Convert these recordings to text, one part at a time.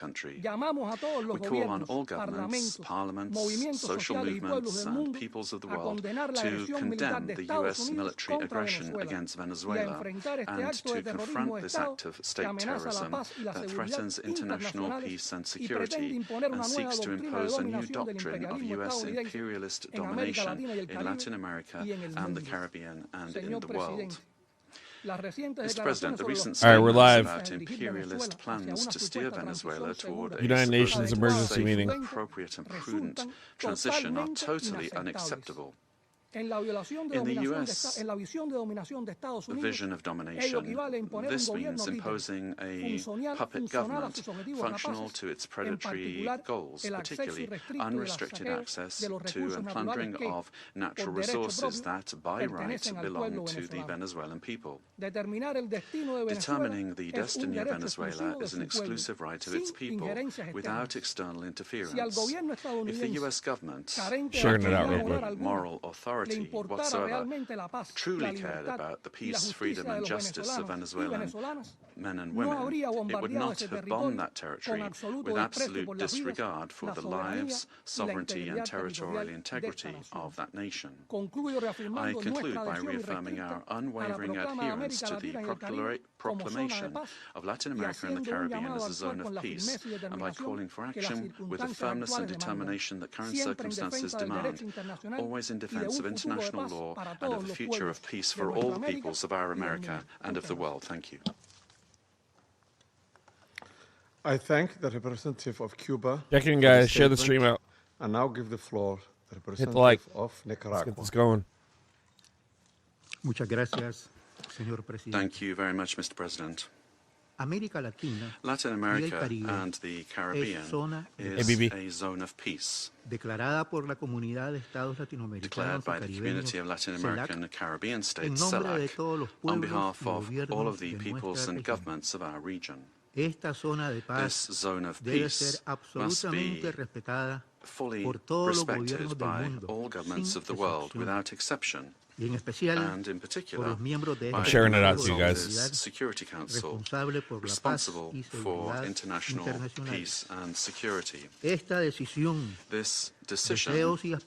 country. We call on all governments, parliaments, social movements, and peoples of the world to condemn the U.S. military aggression against Venezuela and to confront this act of state terrorism that threatens international peace and security and seeks to impose a new doctrine of U.S. imperialist domination in Latin America and the Caribbean and in the world. Mr. President, the recent statements about imperialist plans to steer Venezuela toward a United Nations emergency meeting. appropriate and prudent transition are totally unacceptable. In the U.S. vision of domination, this means imposing a puppet government functional to its predatory goals, particularly unrestricted access to and plundering of natural resources that, by right, belong to the Venezuelan people. Determining the destiny of Venezuela is an exclusive right of its people without external interference. If the U.S. government, lacking moral authority whatsoever, truly cared about the peace, freedom and justice of Venezuelan men and women, it would not have bombed that territory with absolute disregard for the lives, sovereignty and territorial integrity of that nation. I conclude by reaffirming our unwavering adherence to the proclamation of Latin America and the Caribbean as a zone of peace, and by calling for action with the firmness and determination that current circumstances demand, always in defense of international law and of the future of peace for all the peoples of our America and of the world. Thank you. I thank the representative of Cuba. Check in, guys. Share the stream out. And now give the floor to the representative Hit the like. of Nicaragua. Let's get this going. Muchas gracias, señor presidente. Thank you very much, Mr. President. Latin America and the Caribbean is a zone of peace, declared by the Community of Latin American and Caribbean States, CELAC, on behalf of all of the peoples and governments of our region. This zone of peace must be fully respected by all governments of the world without exception, and in particular by sharing it out to you guys. Security Council, responsible for international peace and security. This decision, these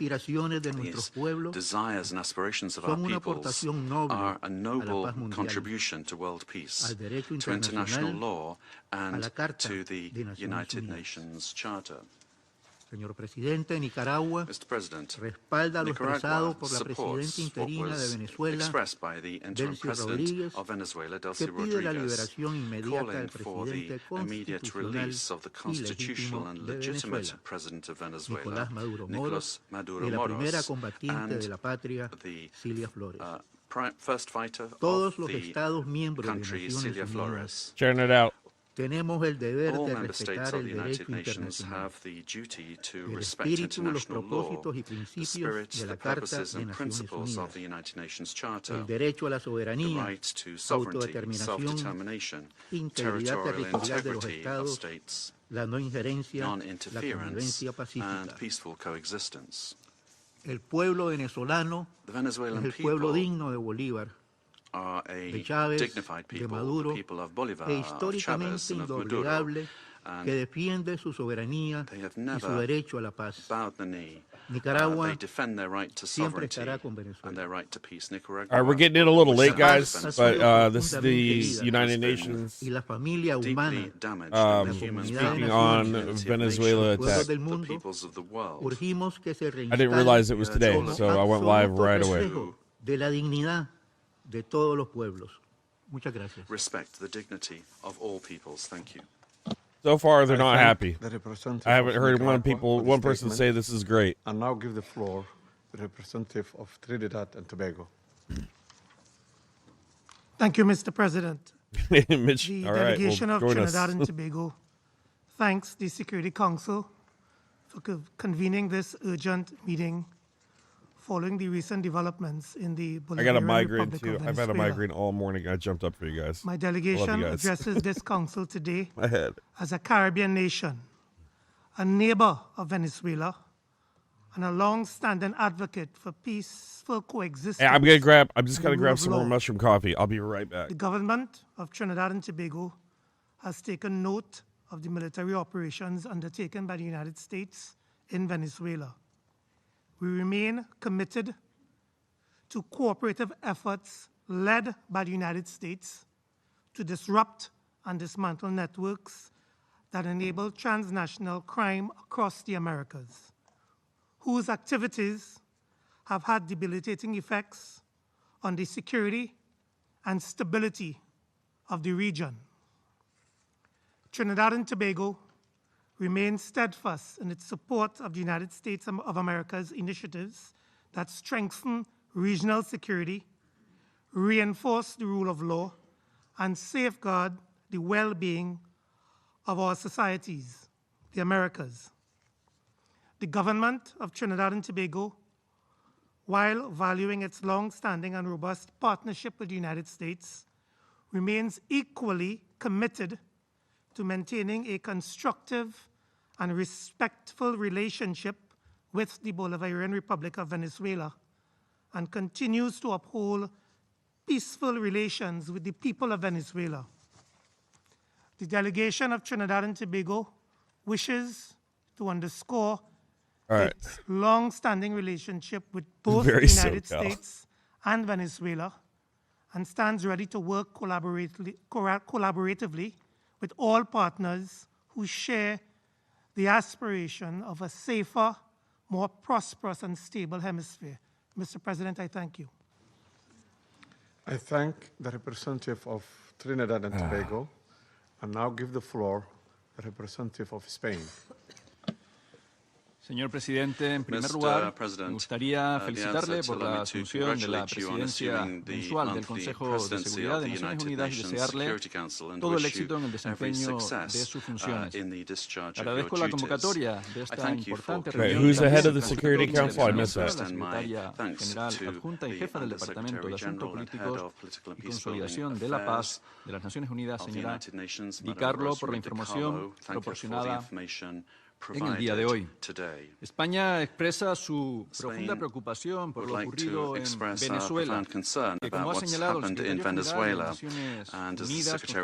desires and aspirations of our peoples are a noble contribution to world peace, to international law, and to the United Nations Charter. Señor Presidente, Nicaragua respalda lo expresado por la presidenta interina de Venezuela, Delcy Rodríguez, que pide la liberación inmediata del presidente constitucional y legítimo de Venezuela, Nicolás Maduro Moro, y la primera combatiente de la patria, Cilia Flores. Todos los Estados miembros de Naciones Unidas tenemos el deber de respetar el derecho internacional, el espíritu, los propósitos y principios de la Carta de Naciones Unidas, el derecho a la soberanía, autodeterminación, integridad territorial de los Estados, la no injerencia, la convivencia pacífica. El pueblo venezolano es el pueblo digno de Bolívar, de Chávez, de Maduro, e históricamente indoblegable, que defiende su soberanía y su derecho a la paz. Nicaragua siempre estará con Venezuela. All right, we're getting in a little late, guys, but this is the United Nations y la familia humana, speaking on Venezuela attack. Urgimos que se I didn't realize it was today, so I went live right away. De la dignidad de todos los pueblos. Muchas gracias. Respect the dignity of all peoples. Thank you. So far, they're not happy. I haven't heard one person say this is great. And now give the floor to the representative of Trinidad and Tobago. Thank you, Mr. President. Mitch, the all right, delegation well, of Trinidad and Tobago thanks the Security Council for convening this urgent meeting following the recent developments in the Bolivarian I got a migraine Republic too. of I've had a Venezuela. migraine all morning. I jumped up for you guys. My delegation addresses this council today My head. as a Caribbean nation, a neighbor of Venezuela, and a long-standing advocate for peaceful coexistence. Hey, I'm just gonna grab some more mushroom coffee. I'll be right back. The government of Trinidad and Tobago has taken note of the military operations undertaken by the United States in Venezuela. We remain committed to cooperative efforts led by the United States to disrupt and dismantle networks that enable transnational crime across the Americas, whose activities have had debilitating effects on the security and stability of the region. Trinidad and Tobago remains steadfast in its support of the United States of America's initiatives that strengthen regional security, reinforce the rule of law, and safeguard the well-being of our societies, the Americas. The government of Trinidad and Tobago, while valuing its long-standing and robust partnership with the United States, remains equally committed to maintaining a constructive and respectful relationship with the Bolivarian Republic of Venezuela and continues to uphold peaceful relations with the people of Venezuela. The delegation of Trinidad and Tobago wishes to underscore its long-standing relationship with both the United States and Venezuela and stands ready to work collaboratively with all partners who share the aspiration of a safer, more prosperous and stable hemisphere. Mr. President, I thank you. I thank the representative of Trinidad and Tobago and now give the floor to the representative of Spain. Señor Presidente, en primer lugar, me gustaría felicitarle por la asunción de la presidencia mensual del Consejo de Seguridad de Naciones Unidas y desearle todo el éxito en el desempeño de sus funciones. Agradezco la convocatoria de esta importante reunión. Who's the head of the Security Council? I missed that. La secretaria general adjunta y jefa del Departamento de Asuntos Políticos y Consolidación de la Paz de las Naciones Unidas, señora Di Carlo, por la información proporcionada en el día de hoy. España expresa su profunda preocupación por lo ocurrido en Venezuela, que, como ha señalado el secretario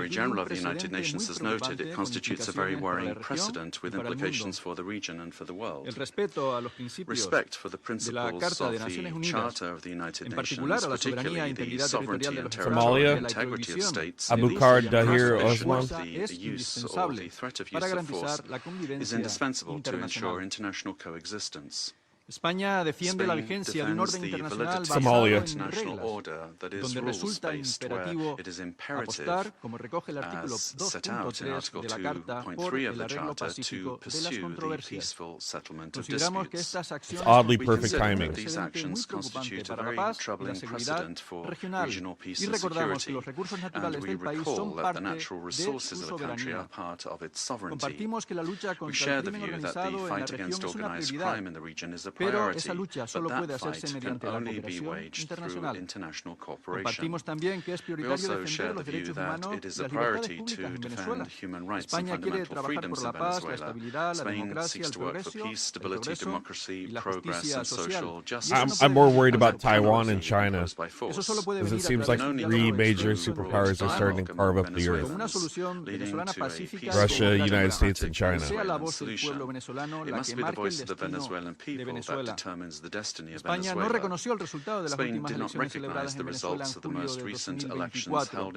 general de Naciones Unidas, constituye un precedente muy preocupante con implicaciones para la región y para el mundo. El respeto a los principios de la Carta de Naciones Unidas, en particular a la soberanía e integridad territorial de los estados y la prohibición Abu Bakr Dahir Osman, es indispensable para garantizar la convivencia international coexistence. España defiende la vigencia de un orden internacional basado Somalia. en reglas, donde resulta imperativo apostar, como recoge el artículo 2.3 de la Carta, por el arreglo pacífico de las controversias. Consideramos que estas acciones constituyen un precedente muy preocupante para la paz y la seguridad regional y recordamos que los recursos naturales del país son parte de su soberanía. Compartimos que la lucha contra el crimen organizado en la región es una prioridad, pero esa lucha solo puede hacerse mediante la cooperación internacional. Compartimos también que es prioritario defender los derechos humanos y las libertades públicas en Venezuela. España quiere trabajar por la paz, la estabilidad, la democracia, el progreso y la justicia social. I'm more worried about Taiwan and China, Eso solo puede because venir it a seems través like de un three diálogo major extenso superpowers are starting to carve up the con earth. una solución venezolana pacífica Russia, y United States, and China. sea la voz del pueblo venezolano la que marque el destino de Venezuela. España no reconoció el resultado de las últimas elecciones celebradas en Venezuela en julio de 2024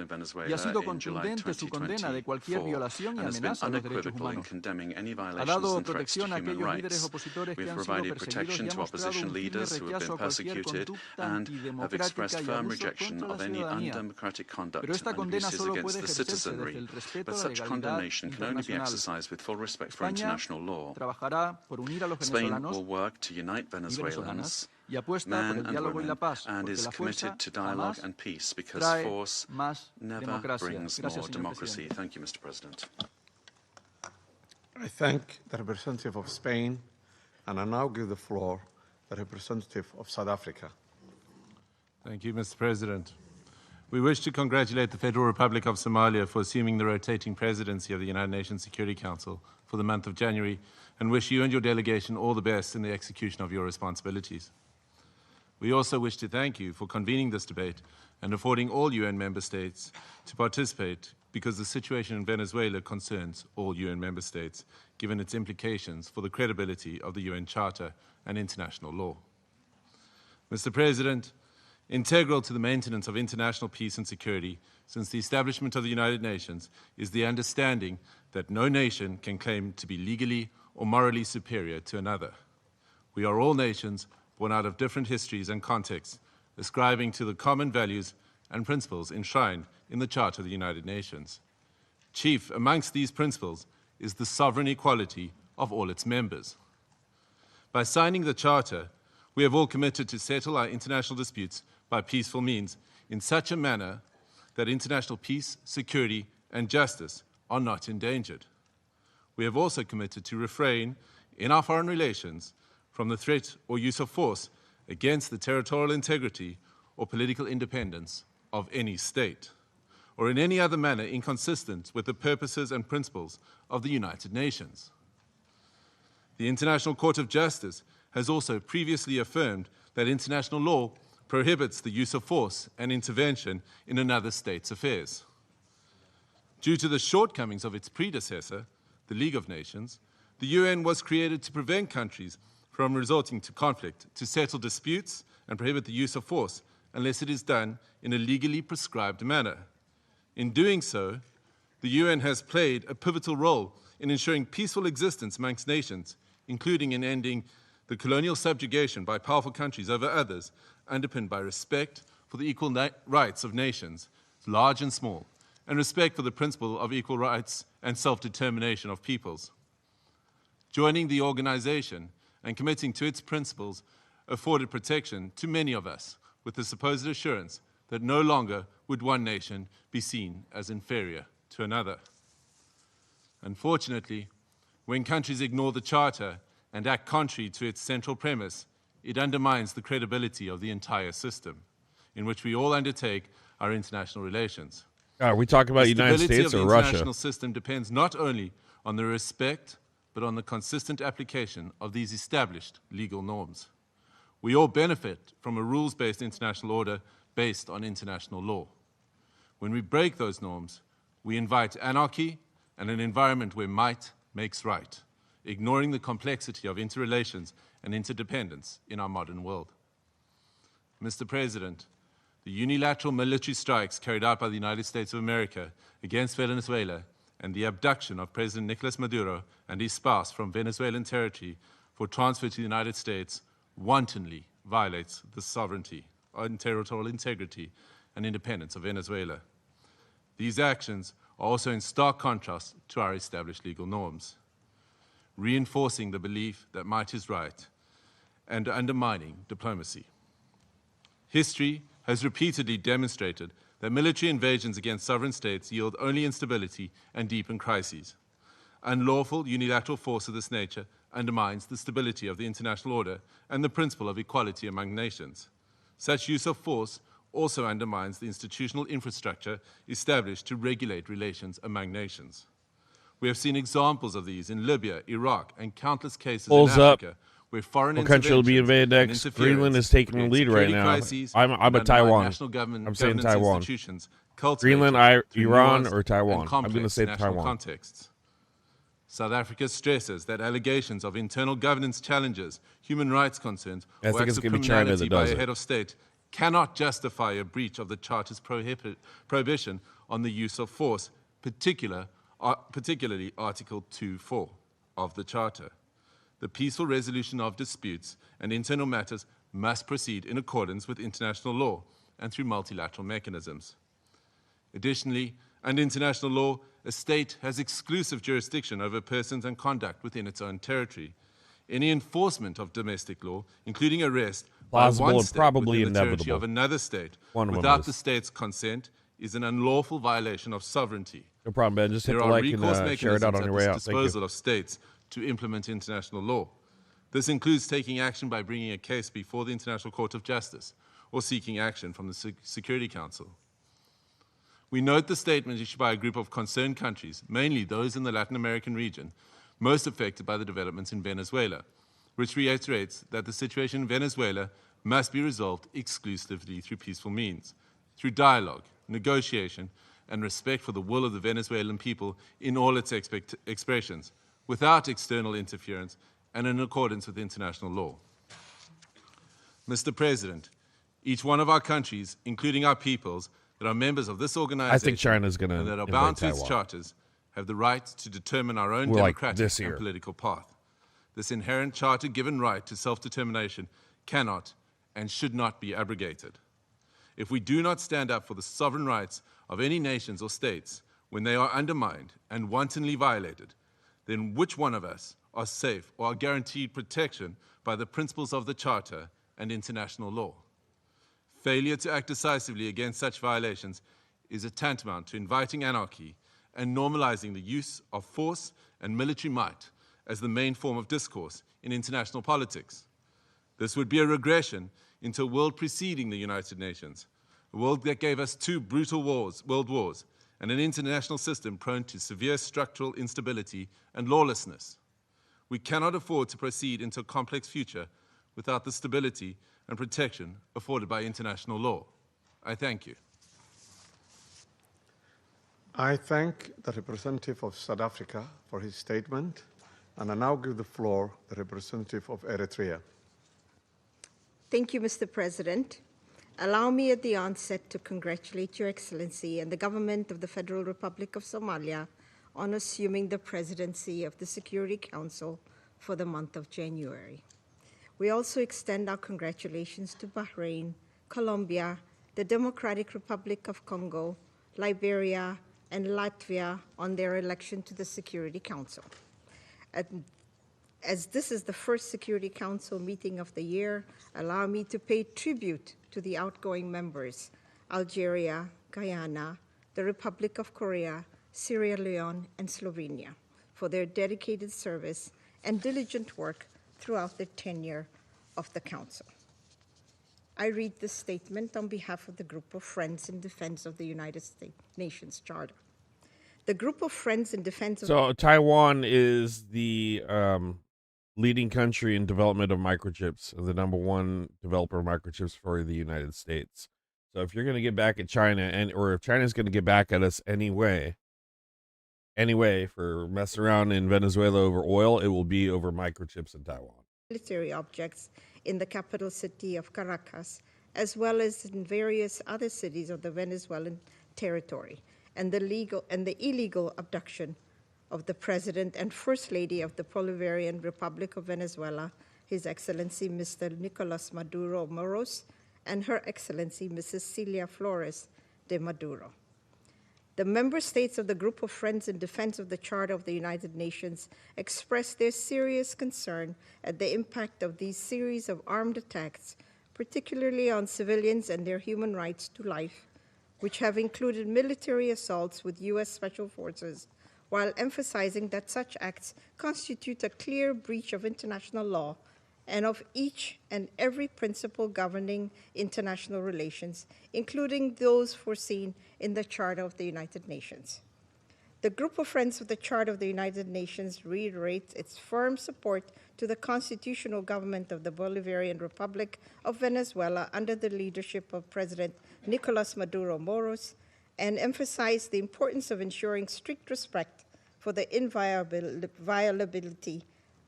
y ha sido contundente su condena de cualquier violación y amenaza a los derechos humanos. Ha dado protección a aquellos líderes opositores que han sido perseguidos y ha mostrado un firme rechazo a cualquier conducta antidemocrática y abuso contra la ciudadanía. Pero esta condena solo puede ejercerse desde el respeto a la legalidad internacional. España trabajará por unir a los venezolanos y venezolanas y apuesta por el diálogo y la paz, porque la fuerza jamás trae más democracia. Gracias, señor presidente. Thank you, Mr. President. I thank the representative of Spain and I now give the floor to the representative of South Africa. Thank you, Mr. President. We wish to congratulate the Federal Republic of Somalia for assuming the rotating presidency of the United Nations Security Council for the month of January and wish you and your delegation all the best in the execution of your responsibilities. We also wish to thank you for convening this debate and affording all UN member states to participate because the situation in Venezuela concerns all UN member states, given its implications for the credibility of the UN Charter and international law. Mr. President, integral to the maintenance of international peace and security since the establishment of the United Nations is the understanding that no nation can claim to be legally or morally superior to another. We are all nations born out of different histories and contexts, ascribing to the common values and principles enshrined in the Charter of the United Nations. Chief amongst these principles is the sovereign equality of all its members. By signing the Charter, we have all committed to settle our international disputes by peaceful means in such a manner that international peace, security, and justice are not endangered. We have also committed to refrain in our foreign relations from the threat or use of force against the territorial integrity or political independence of any state, or in any other manner inconsistent with the purposes and principles of the United Nations. The International Court of Justice has also previously affirmed that international law prohibits the use of force and intervention in another state's affairs. Due to the shortcomings of its predecessor, the League of Nations, the UN was created to prevent countries from resorting to conflict, to settle disputes and prohibit the use of force unless it is done in a legally prescribed manner. In doing so, the UN has played a pivotal role in ensuring peaceful existence amongst nations, including in ending the colonial subjugation by powerful countries over others, underpinned by respect for the equal rights of nations, large and small, and respect for the principle of equal rights and self-determination of peoples. Joining the organization and committing to its principles afforded protection to many of us, with the supposed assurance that no longer would one nation be seen as inferior to another. Unfortunately, when countries ignore the Charter and act contrary to its central premise, it undermines the credibility of the entire system in which we all undertake our international relations. Are we talking about the United States or Russia? The stability of the Russia? international system depends not only on the respect, but on the consistent application of these established legal norms. We all benefit from a rules-based international order based on international law. When we break those norms, we invite anarchy and an environment where might makes right, ignoring the complexity of interrelations and interdependence in our modern world. Mr. President, the unilateral military strikes carried out by the United States of America against Venezuela and the abduction of President Nicolas Maduro and his spouse from Venezuelan territory for transfer to the United States wantonly violates the sovereignty and territorial integrity and independence of Venezuela. These actions are also in stark contrast to our established legal norms, reinforcing the belief that might is right and undermining diplomacy. History has repeatedly demonstrated that military invasions against sovereign states yield only instability and deepen crises. Unlawful unilateral force of this nature undermines the stability of the international order and the principle of equality among nations. Such use of force also undermines the institutional infrastructure established to regulate relations among nations. We have seen examples of these in Libya, Iraq, and countless cases in Africa, where foreign what country will be invaded next? Greenland is taking the lead right now. I'm a Taiwan. I'm saying Taiwan. Greenland, Iran, or Taiwan. I'm going to say Taiwan. Contexts. South Africa stresses that allegations of internal governance challenges, human rights concerns, or acts of criminality by a head of state cannot justify a breach of the Charter's prohibition on the use of force, particularly Article 2.4 of the Charter. The peaceful resolution of disputes and internal matters must proceed in accordance with international law and through multilateral mechanisms. Additionally, under international law, a state has exclusive jurisdiction over persons and conduct within its own territory. Any enforcement of domestic law, including arrest by one state within the territory of another state without the state's consent, is an unlawful violation of sovereignty. No problem, Ben. Just hit the like and share it out on your way out. Thank you. Disposal of states to implement international law. This includes taking action by bringing a case before the International Court of Justice or seeking action from the Security Council. We note the statement issued by a group of concerned countries, mainly those in the Latin American region, most affected by the developments in Venezuela, which reiterates that the situation in Venezuela must be resolved exclusively through peaceful means, through dialogue, negotiation, and respect for the will of the Venezuelan people in all its expressions, without external interference and in accordance with international law. Mr. President, each one of our countries, including our peoples, that are members of this organization I think China's going to and that are bound to its charters, have the right to determine our own democratic and political path. This inherent charter-given right to self-determination cannot and should not be abrogated. If we do not stand up for the sovereign rights of any nations or states when they are undermined and wantonly violated, then which one of us are safe or are guaranteed protection by the principles of the Charter and international law? Failure to act decisively against such violations is tantamount to inviting anarchy and normalizing the use of force and military might as the main form of discourse in international politics. This would be a regression into a world preceding the United Nations, a world that gave us 2 brutal world wars, and an international system prone to severe structural instability and lawlessness. We cannot afford to proceed into a complex future without the stability and protection afforded by international law. I thank you. I thank the representative of South Africa for his statement, and I now give the floor to the representative of Eritrea. Thank you, Mr. President. Allow me at the onset to congratulate Your Excellency and the government of the Federal Republic of Somalia on assuming the presidency of the Security Council for the month of January. We also extend our congratulations to Bahrain, Colombia, the Democratic Republic of Congo, Liberia, and Latvia on their election to the Security Council. As this is the first Security Council meeting of the year, allow me to pay tribute to the outgoing members, Algeria, Guyana, the Republic of Korea, Sierra Leone, and Slovenia, for their dedicated service and diligent work throughout their tenure of the Council. I read this statement on behalf of the Group of Friends in Defense of the United Nations Charter. The Group of Friends in Defense of... So Taiwan is the leading country in development of microchips, the #1 developer of microchips for the United States. So if you're going to get back at China, or if China's going to get back at us anyway, for messing around in Venezuela over oil, it will be over microchips in Taiwan. Military objects in the capital city of Caracas, as well as in various other cities of the Venezuelan territory, and the illegal abduction of the President and First Lady of the Bolivarian Republic of Venezuela, His Excellency Mr. Nicolas Maduro Moros, and Her Excellency Mrs. Cilia Flores de Maduro. The member states of the Group of Friends in Defense of the Charter of the United Nations expressed their serious concern at the impact of these series of armed attacks, particularly on civilians and their human rights to life, which have included military assaults with U.S. Special Forces, while emphasizing that such acts constitute a clear breach of international law and of each and every principle governing international relations, including those foreseen in the Charter of the United Nations. The Group of Friends of the Charter of the United Nations reiterates its firm support to the constitutional government of the Bolivarian Republic of Venezuela under the leadership of President Nicolas Maduro Moros, and emphasize the importance of ensuring strict respect for the inviolability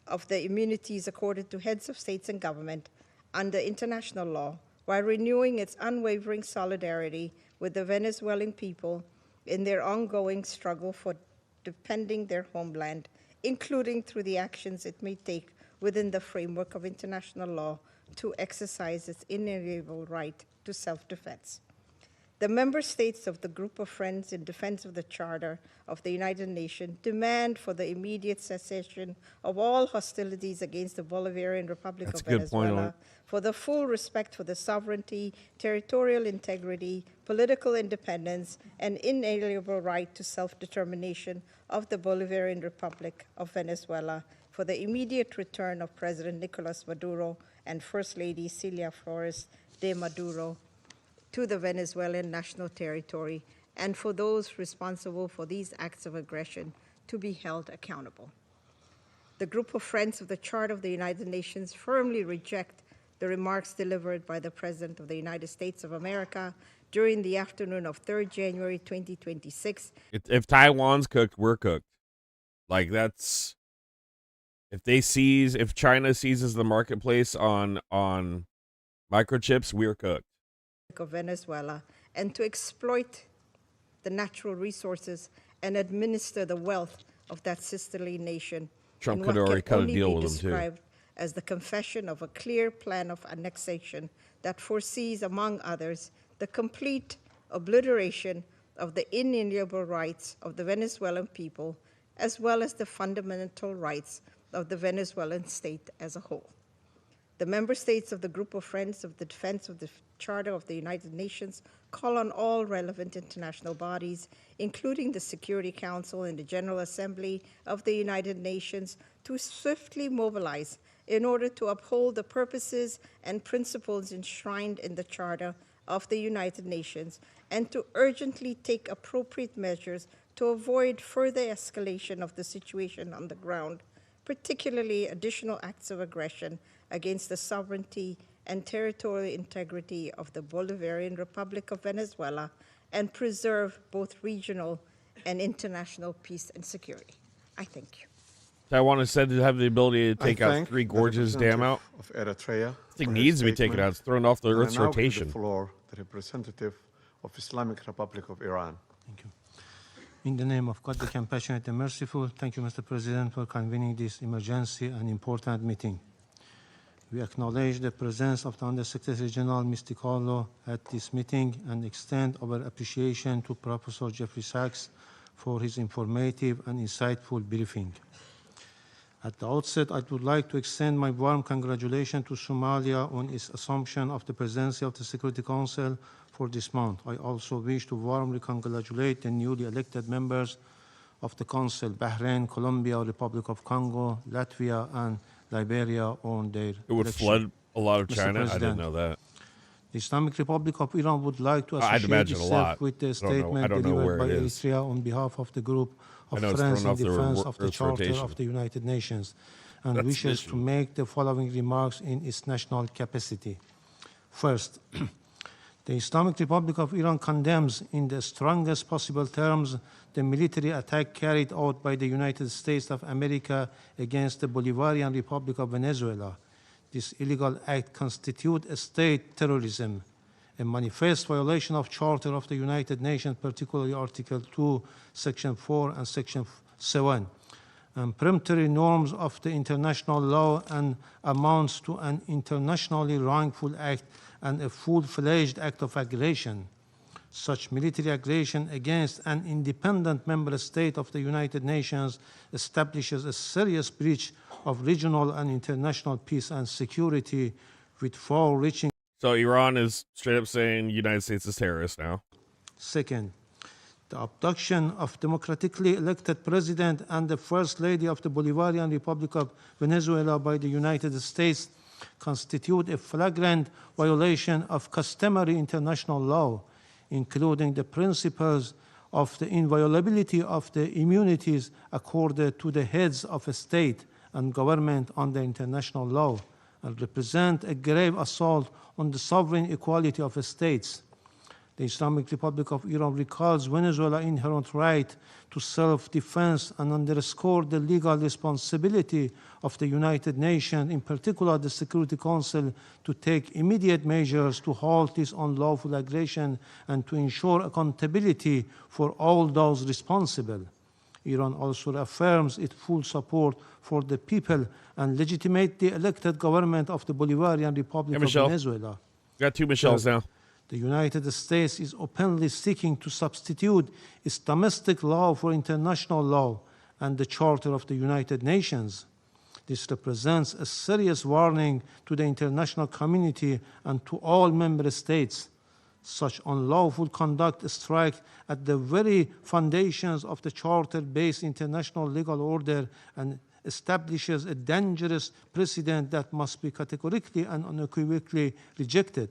of the immunities accorded to heads of states and government under international law, while renewing its unwavering solidarity with the Venezuelan people in their ongoing struggle for defending their homeland, including through the actions it may take within the framework of international law to exercise its inalienable right to self-defense. The member states of the Group of Friends in Defense of the Charter of the United Nations demand for the immediate cessation of all hostilities against the Bolivarian Republic of Venezuela, for the full respect for the sovereignty, territorial integrity, political independence, and inalienable right to self-determination of the Bolivarian Republic of Venezuela, for the immediate return of President Nicolas Maduro and First Lady Cilia Flores de Maduro to the Venezuelan national territory, and for those responsible for these acts of aggression to be held accountable. The Group of Friends of the Charter of the United Nations firmly reject the remarks delivered by the President of the United States of America during the afternoon of 3rd January 2026. If Taiwan's cooked, we're cooked. Like, that's... If China seizes the marketplace on microchips, we're cooked. Of Venezuela, and to exploit the natural resources and administer the wealth of that sisterly nation. Trump could already cut a deal with them too. Described as the confession of a clear plan of annexation that foresees, among others, the complete obliteration of the inalienable rights of the Venezuelan people, as well as the fundamental rights of the Venezuelan state as a whole. The member states of the Group of Friends of the Defense of the Charter of the United Nations call on all relevant international bodies, including the Security Council and the General Assembly of the United Nations, to swiftly mobilize in order to uphold the purposes and principles enshrined in the Charter of the United Nations, and to urgently take appropriate measures to avoid further escalation of the situation on the ground, particularly additional acts of aggression against the sovereignty and territorial integrity of the Bolivarian Republic of Venezuela, and preserve both regional and international peace and security. I thank you. Taiwan is said to have the ability to take out Three Gorges Dam out. Of Eritrea, I think needs to be taken out. It's thrown off the Earth's rotation. The floor, the representative of Islamic Republic of Iran. Thank you. In the name of God, the compassionate and merciful, thank you, Mr. President, for convening this emergency and important meeting. We acknowledge the presence of the Undersecretary General, Mr. Carlo, at this meeting and extend our appreciation to Professor Jeffrey Sachs for his informative and insightful briefing. At the outset, I would like to extend my warm congratulations to Somalia on its assumption of the presidency of the Security Council for this month. I also wish to warmly congratulate the newly elected members of the Council, Bahrain, Colombia, Republic of Congo, Latvia, and Liberia on their It would election. flood a lot of Mr. China? President, I didn't know that. The Islamic Republic of Iran would like to I'd associate imagine a itself lot. with the I statement don't know delivered where by it is. Eritrea on behalf of the group of I know it's friends thrown in off the defense of the Earth's Charter rotation. of the United Nations, and That's wishes the to issue. make the following remarks in its national capacity. First, the Islamic Republic of Iran condemns in the strongest possible terms the military attack carried out by the United States of America against the Bolivarian Republic of Venezuela. This illegal act constitutes a state terrorism, a manifest violation of Charter of the United Nations, particularly Article 2, Section 4, and Section 7, and peremptory norms of the international law, and amounts to an internationally wrongful act and a full-fledged act of aggression. Such military aggression against an independent member state of the United Nations establishes a serious breach of regional and international peace and security with far-reaching. So Iran is straight up saying the United States is terrorist now. Second, the abduction of democratically elected president and the first lady of the Bolivarian Republic of Venezuela by the United States constitute a flagrant violation of customary international law, including the principles of the inviolability of the immunities accorded to the heads of a state and government under international law, and represent a grave assault on the sovereign equality of states. The Islamic Republic of Iran recalls Venezuela's inherent right to self-defense and underscores the legal responsibility of the United Nations, in particular the Security Council, to take immediate measures to halt this unlawful aggression and to ensure accountability for all those responsible. Iran also affirms its full support for the people and legitimately elected government of the Bolivarian Republic of Venezuela. Got two Michelles now. The United States is openly seeking to substitute its domestic law for international law and the Charter of the United Nations. This represents a serious warning to the international community and to all member states. Such unlawful conduct strikes at the very foundations of the Charter-based international legal order and establishes a dangerous precedent that must be categorically and unequivocally rejected.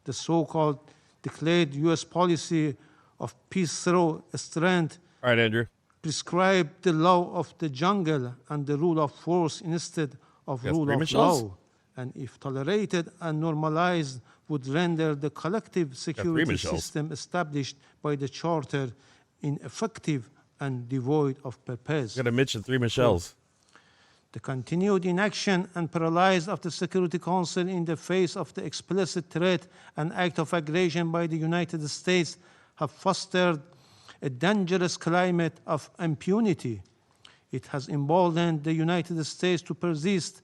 The so-called declared U.S. policy of peace through strength All right, Andrew. prescribe the law of the jungle and the rule of force instead of rule of law, and if tolerated and normalized, would render the collective security system established by the Charter ineffective and devoid of purpose. Got to mention 3 Michelles. The continued inaction and paralysis of the Security Council in the face of the explicit threat and act of aggression by the United States have fostered a dangerous climate of impunity. It has emboldened the United States to persist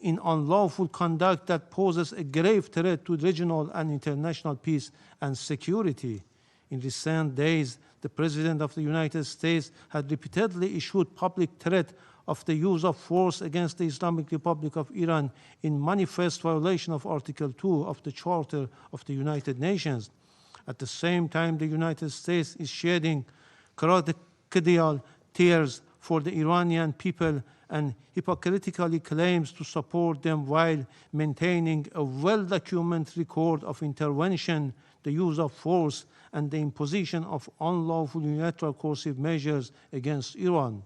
in unlawful conduct that poses a grave threat to regional and international peace and security. In recent days, the President of the United States had repeatedly issued public threat of the use of force against the Islamic Republic of Iran in manifest violation of Article 2 of the Charter of the United Nations. At the same time, the United States is shedding crocodile tears for the Iranian people and hypocritically claims to support them while maintaining a well-documented record of intervention, the use of force, and the imposition of unlawful unilateral coercive measures against Iran.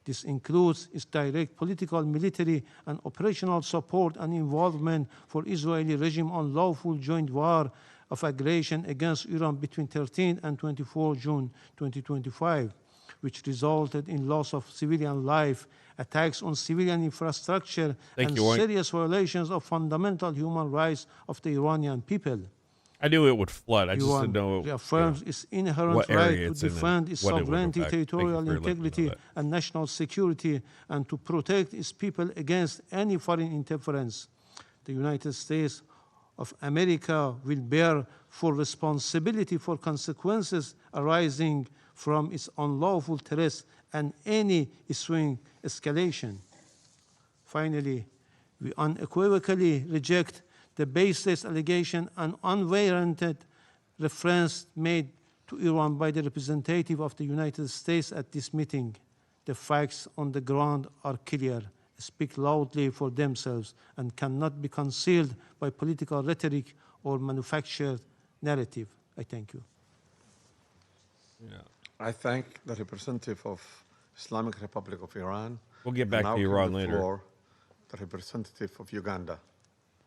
This includes its direct political, military, and operational support and involvement for Israeli regime unlawful joint war of aggression against Iran between 13 and 24 June 2025, which resulted in loss of civilian life, attacks on civilian infrastructure, and serious violations of fundamental human rights of the Iranian people. I knew it would flood. I just didn't know reaffirms its inherent right to defend its sovereignty, territorial integrity, and national security, and to protect its people against any foreign interference. The United States of America will bear full responsibility for consequences arising from its unlawful threats and any ensuing escalation. Finally, we unequivocally reject the baseless allegation and unwarranted reference made to Iran by the representative of the United States at this meeting. The facts on the ground are clear, speak loudly for themselves, and cannot be concealed by political rhetoric or manufactured narrative. I thank you. Yeah. I thank the representative of Islamic Republic of Iran. We'll get back to Iran later. Floor, the representative of Uganda.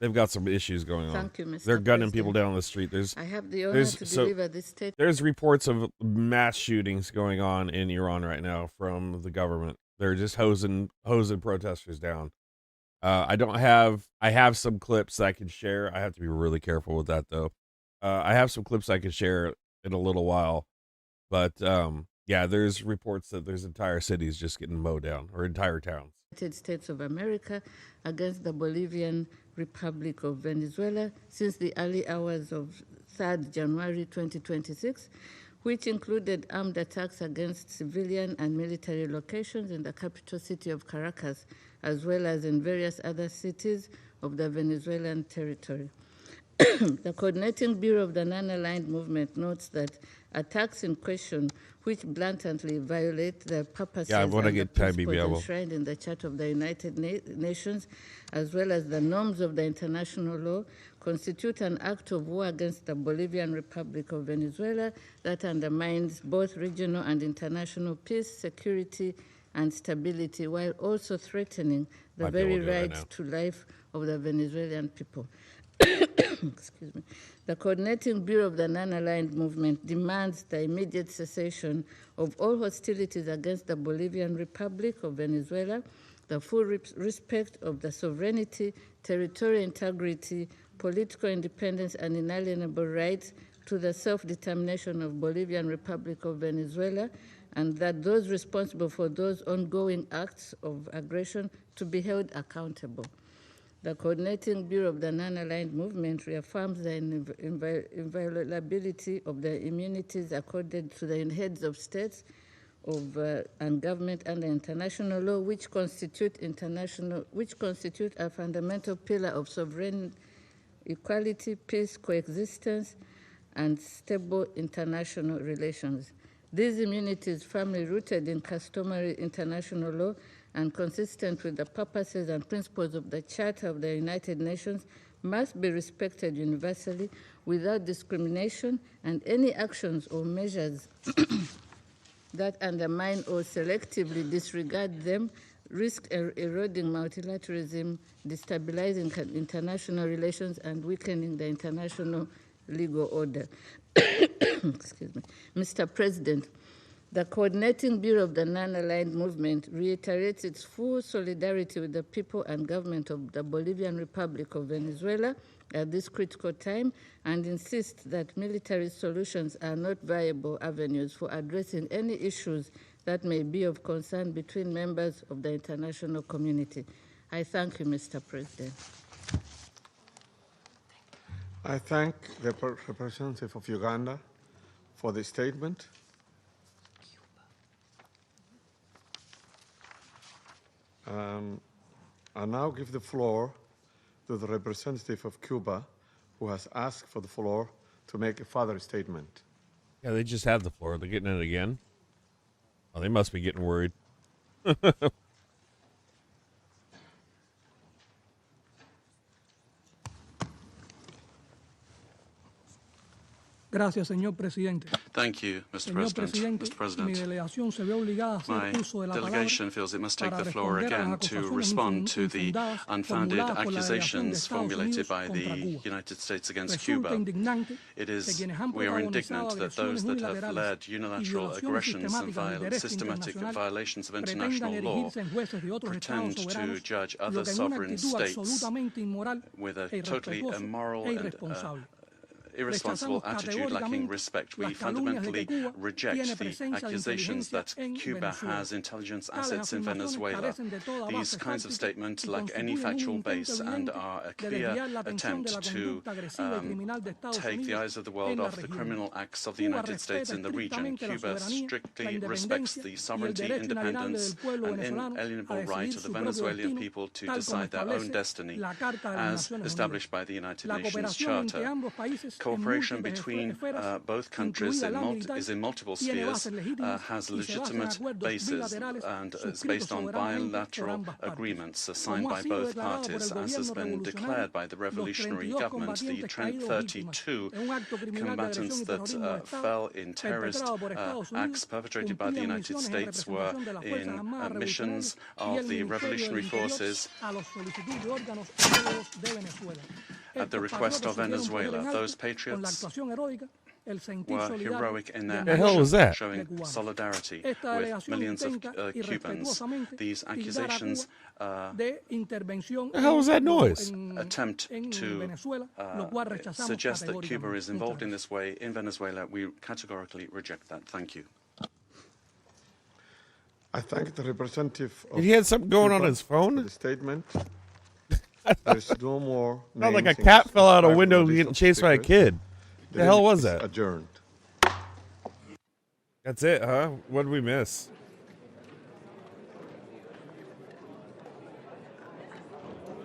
They've got some issues going on. Thank you, Mr. They're gunning President. people down the street. I have the honor to deliver this statement. There's reports of mass shootings going on in Iran right now from the government. They're just hosing protesters down. I have some clips I can share. I have to be really careful with that though. I have some clips I can share in a little while. But yeah, there's reports that there's entire cities just getting mowed down, or entire towns. United States of America against the Bolivian Republic of Venezuela since the early hours of 3rd January 2026, which included armed attacks against civilian and military locations in the capital city of Caracas, as well as in various other cities of the Venezuelan territory. The Coordinating Bureau of the Non-Aligned Movement notes that attacks in question, which blatantly violate the purposes and the principles enshrined in the Charter of the United Nations, as well as the norms of the international law, constitute an act of war against the Bolivian Republic of Venezuela that undermines both regional and international peace, security, and stability, while also threatening the very right to life of the Venezuelan people. Excuse me. The Coordinating Bureau of the Non-Aligned Movement demands the immediate cessation of all hostilities against the Bolivian Republic of Venezuela, the full respect of the sovereignty, territorial integrity, political independence, and inalienable rights to the self-determination of Bolivian Republic of Venezuela, and that those responsible for those ongoing acts of aggression to be held accountable. The Coordinating Bureau of the Non-Aligned Movement reaffirms the inviolability of the immunities accorded to the heads of states and government under international law, which constitute a fundamental pillar of sovereign equality, peace, coexistence, and stable international relations. These immunities, firmly rooted in customary international law and consistent with the purposes and principles of the Charter of the United Nations, must be respected universally without discrimination, and any actions or measures that undermine or selectively disregard them risk eroding multilateralism, destabilizing international relations, and weakening the international legal order. Excuse me. Mr. President, the Coordinating Bureau of the Non-Aligned Movement reiterates its full solidarity with the people and government of the Bolivarian Republic of Venezuela at this critical time and insists that military solutions are not viable avenues for addressing any issues that may be of concern between members of the international community. I thank you, Mr. President. I thank the representative of Uganda for the statement. I now give the floor to the representative of Cuba, who has asked for the floor to make a further statement. Yeah, they just have the floor. They're getting it again. Oh, they must be getting worried. Gracias, señor presidente. Thank you, Mr. Señor President. presidente, Mr. President, mi delegación se ve obligada a hacer my uso de la delegation palabra feels it must take para the floor responder a again las to acusaciones respond to the infundadas unfounded formuladas por la delegación de accusations Estados formulated Unidos by contra the Cuba. United States against Resulta Cuba. indignante It que is, quienes han we are protagonizado indignant that those agresiones that have led unilaterales y unilateral violaciones aggressions and sistemáticas del derecho systematic internacional violations of pretendan international law erigirse en jueces de otros pretend estados to soberanos, judge lo other que en una sovereign actitud states absolutamente inmoral with a e totally irrespetuoso immoral e and irresponsable. irresponsible Rechazamos attitude lacking categóricamente respect. We las calumnias de fundamentally que Cuba reject tiene the presencia de accusations inteligencia that en Cuba Venezuela. has intelligence Tales assets in afirmaciones Venezuela. carecen de toda These base kinds of fáctica statements y lack any constituyen un factual intento base and evidente are a de clear desviar la atención de la attempt to conducta agresiva y criminal de Estados take the Unidos eyes of the world en la off the región. criminal acts of the Cuba United States respeta in the region. estrictamente la Cuba soberanía, la strictly respects independencia the y el sovereignty, derecho inalienable independence, del pueblo and venezolano inalienable a right decidir of the su propio Venezuelan destino, people to tal como decide their own establece destiny, la Carta de las as Naciones Unidas. established by the United La Nations cooperación entre Charter. ambos países en Cooperation múltiples between esferas, both countries incluida la militar, is in multiple tiene spheres, bases legítimas has y se basa en legitimate acuerdos bases bilaterales and is suscritos based on soberanamente por bilateral ambas partes. agreements signed Como ha by sido both declarado por parties, el as has gobierno been declared by the revolucionario, los revolutionary 32 government, the combatientes caídos víctimas 32 en un acto criminal de agresión combatants y that terrorismo de Estado fell in terrorist perpetrado por Estados acts Unidos perpetrated by the cumplían United misiones en States were representación de las Fuerzas in Armadas missions Revolucionarias y of el the Ministerio del revolutionary Interior forces a la solicitud de órganos armados de Venezuela. at the Estos request of patriotas supieron poner Venezuela. en Those alto, con la patriots actuación heroica, el sentir were solidario heroic in their del The hell was action, that? showing cubanos. solidarity Esta with delegación millions of intenta Cubans. irrespetuosamente These tildar a accusations Cuba de intervención The hell was that noise? attempt en to Venezuela, lo cual rechazamos suggest that Cuba categóricamente. is involved in this way in Venezuela. We categorically reject that. Thank you. I thank the representative of Did he have something going on Cuba his for phone? the statement. There's no more Sounded like a names cat fell out a inscribed on window the list getting of chased by a speakers. kid. The The hell meeting was is that? adjourned. That's it, huh? What did we miss?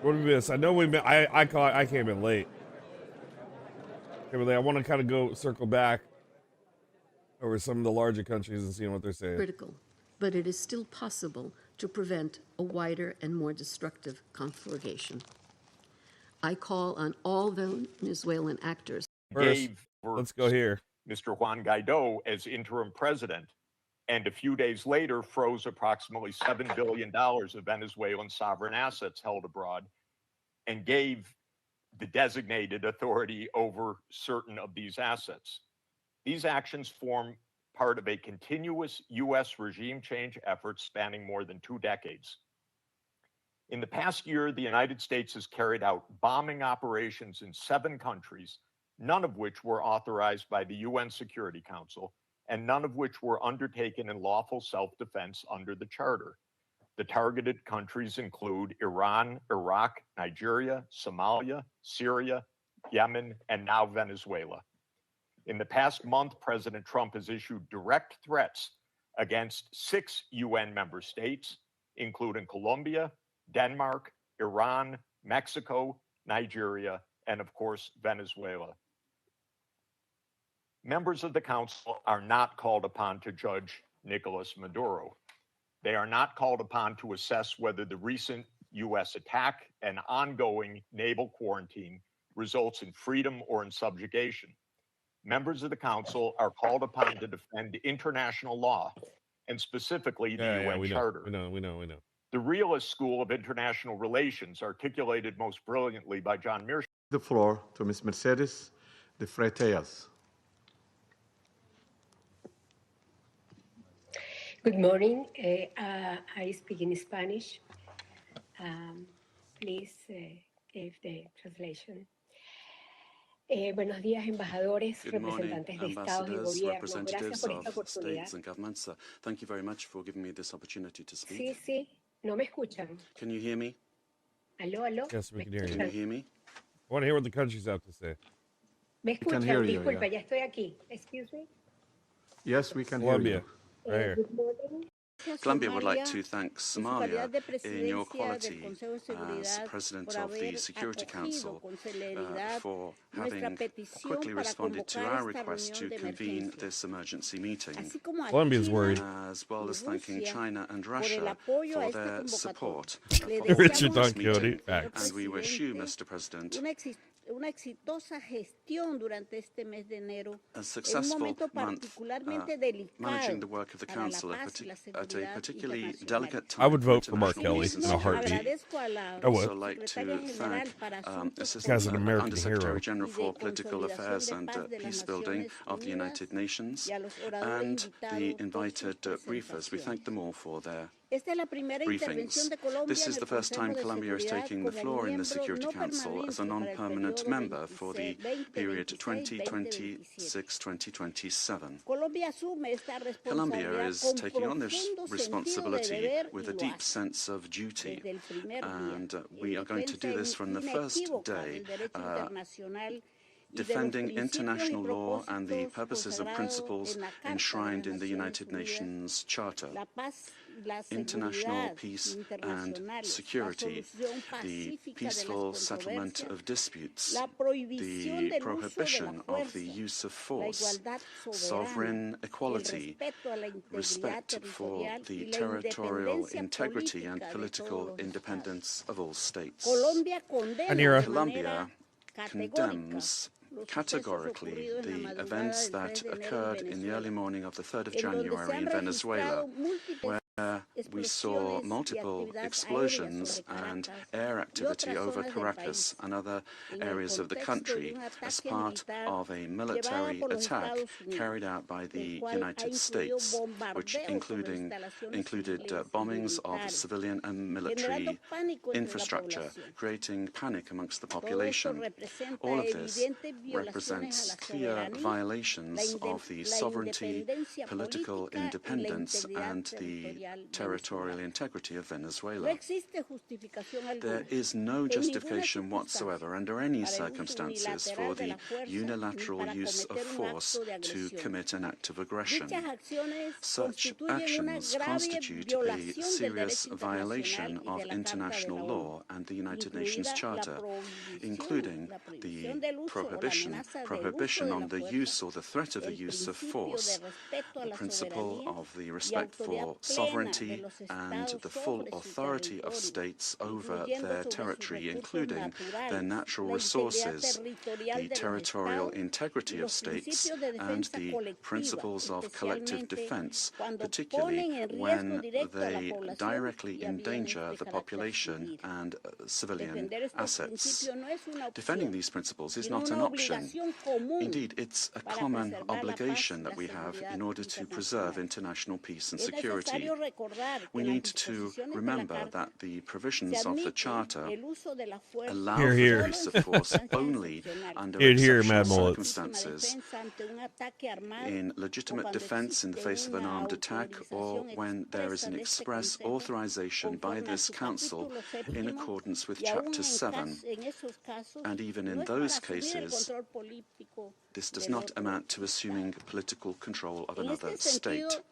What did we miss? I know we missed. I came in late. I want to kind of go circle back over some of the larger countries and seeing what they're saying. Critical, but it is still possible to prevent a wider and more destructive conflagration. I call on all Venezuelan actors. First, let's go here. Mr. Juan Guaido as interim president, and a few days later froze approximately $7 billion of Venezuelan sovereign assets held abroad and gave the designated authority over certain of these assets. These actions form part of a continuous U.S. regime change effort spanning more than 2 decades. In the past year, the United States has carried out bombing operations in 7 countries, none of which were authorized by the UN Security Council, and none of which were undertaken in lawful self-defense under the Charter. The targeted countries include Iran, Iraq, Nigeria, Somalia, Syria, Yemen, and now Venezuela. In the past month, President Trump has issued direct threats against 6 UN member states, including Colombia, Denmark, Iran, Mexico, Nigeria, and of course, Venezuela. Members of the Council are not called upon to judge Nicolas Maduro. They are not called upon to assess whether the recent U.S. attack and ongoing naval quarantine results in freedom or in subjugation. Members of the Council are called upon to defend international law, and specifically the UN Charter. We know. The realist school of international relations, articulated most brilliantly by John Mearsheimer. The floor to Ms. Mercedes de Freitas. Good morning. I speak in Spanish. Please give the translation. Buenos días, embajadores, Good morning, representantes de estados y ambassadors, gobiernos. Gracias representatives por esta of oportunidad. states and governments. Thank you very much for giving me this opportunity to speak. Sí, sí, no me escuchan. Can you hear me? Aló, aló. Yes, we can hear Can you hear me? I want to hear what the countries have to say. Me escuchan, hear you, disculpa, yeah. ya estoy aquí. Excuse me. Yes, we can Colombia, hear right here. Good morning. Colombia would like to thank Somalia in your quality as President of the Security Council for having quickly responded to our request to convene this emergency meeting, Colombia's worried. as well as thanking China and Russia for their support Richard for this Don Quixote, meeting. facts. And we wish you, Mr. President, una exitosa gestión durante este mes de enero, a en un successful momento month particularmente delicado managing the work of the para la Council paz y la at a seguridad particularly internacional. delicate time I would for vote for Mark international Kelly peace and in a heartbeat. Agradezco a la I would. also like to Secretaria General thank para Asuntos Guy's an Assistant American Undersecretary hero. General y de for Political Consolidación Affairs de and Paz de las Peace Building Naciones of the United Unidas Nations y a los oradores and the invitados por invited sus briefers. We thank them all for their Esta es la primera intervención briefings. de Colombia This en is el the first Consejo time de Colombia is Seguridad taking the como floor in the miembro Security no Council as a permanente para el non-permanent periodo member for the 2026, period 2027. 2026-2027. Colombia asume esta Colombia responsabilidad is con taking on this profundo sentido de responsibility deber y with a lo deep hace. sense of duty, Desde el primer and día, we en are going to do defensa this from the first inequívoca day, del derecho internacional y de los defending principios y international law and the propósitos purposes and consagrados principles en la Carta de enshrined las in the Naciones United Unidas, Nations Charter. la paz y la International seguridad peace and internacionales, security, la solución the pacífica de peaceful las settlement controversias, of disputes, la prohibición the del uso de la prohibition of the fuerza, use of la force, igualdad sovereign soberana, el equality, respeto a la integridad respect for territorial the y la territorial independencia integrity and política de political todos los independence of all states. Colombia condena Anira. de Colombia manera categórica condemns los sucesos categorically ocurridos en la the madrugada events del 3 that de enero en occurred in the Venezuela, early morning of the 3rd of en donde se January han in Venezuela, registrado múltiples we saw explosiones y multiple actividades aéreas explosions sobre and Caracas air y activity otras over zonas del Caracas país, and other en el areas of the contexto de country un as ataque part militar of a llevada military por los attack Estados Unidos, carried out by el the cual ha United incluido States, which bombardeos sobre instalaciones included civiles y bombings of militares, civilian and generando military pánico entre la infrastructure, población. creating panic amongst the Todo esto population. representa All of this evidentes violaciones a represents la clear soberanía, violations of the la sovereignty, independencia political política y la independence, integridad and the territorial territorial venezolana. integrity of No Venezuela. existe justificación There alguna is no en ninguna justification whatsoever circunstancia under any para el uso circumstances for unilateral de the la fuerza ni unilateral para use of cometer un force acto de to agresión. commit an act of aggression. Dichas acciones Such constituyen una actions grave constitute a violación del serious derecho violation internacional y of de la Carta de international la ONU, law and the United Nations incluida la Charter, including la the prohibición del uso o la prohibition amenaza del uso prohibition de on la the fuerza, use or the threat of the el use of principio force, de respeto a the la principle soberanía of the y respect autoridad for plena de sovereignty los and estados the full sobre su authority of territorio, states over incluyendo their sobre sus territory, recursos including their naturales, natural la integridad resources, territorial the de los territorial estados integrity y of los states, principios de and defensa the colectiva, principles of collective especialmente defense, cuando particularly ponen en riesgo when directo a la they población directly y a bienes endanger de the carácter population civil. and civilian Defender estos assets. principios no es una Defending opción, these principles is sino not an una option. obligación común Indeed, it's a para common preservar la paz obligation y that la we have seguridad in order to preserve internacional. international peace and Es security. necesario recordar We que las need to disposiciones de la remember Carta that the se provisions of the admite Charter el uso de la fuerza allow Here, for here. the use of force only excepcional, under Here, here, exceptional Mad Mullets. circumstances, defensa ante un ataque armado in o legitimate cuando defense in the existe face of an una armed attack, or autorización when there is an expresa de este express Consejo authorization by conforme a this su Council capítulo in séptimo, accordance with y aún Chapter 7. en esos casos And even no in es para those asumir el cases, control político this does del not otro amount to assuming Estado. political control of En another este sentido, state.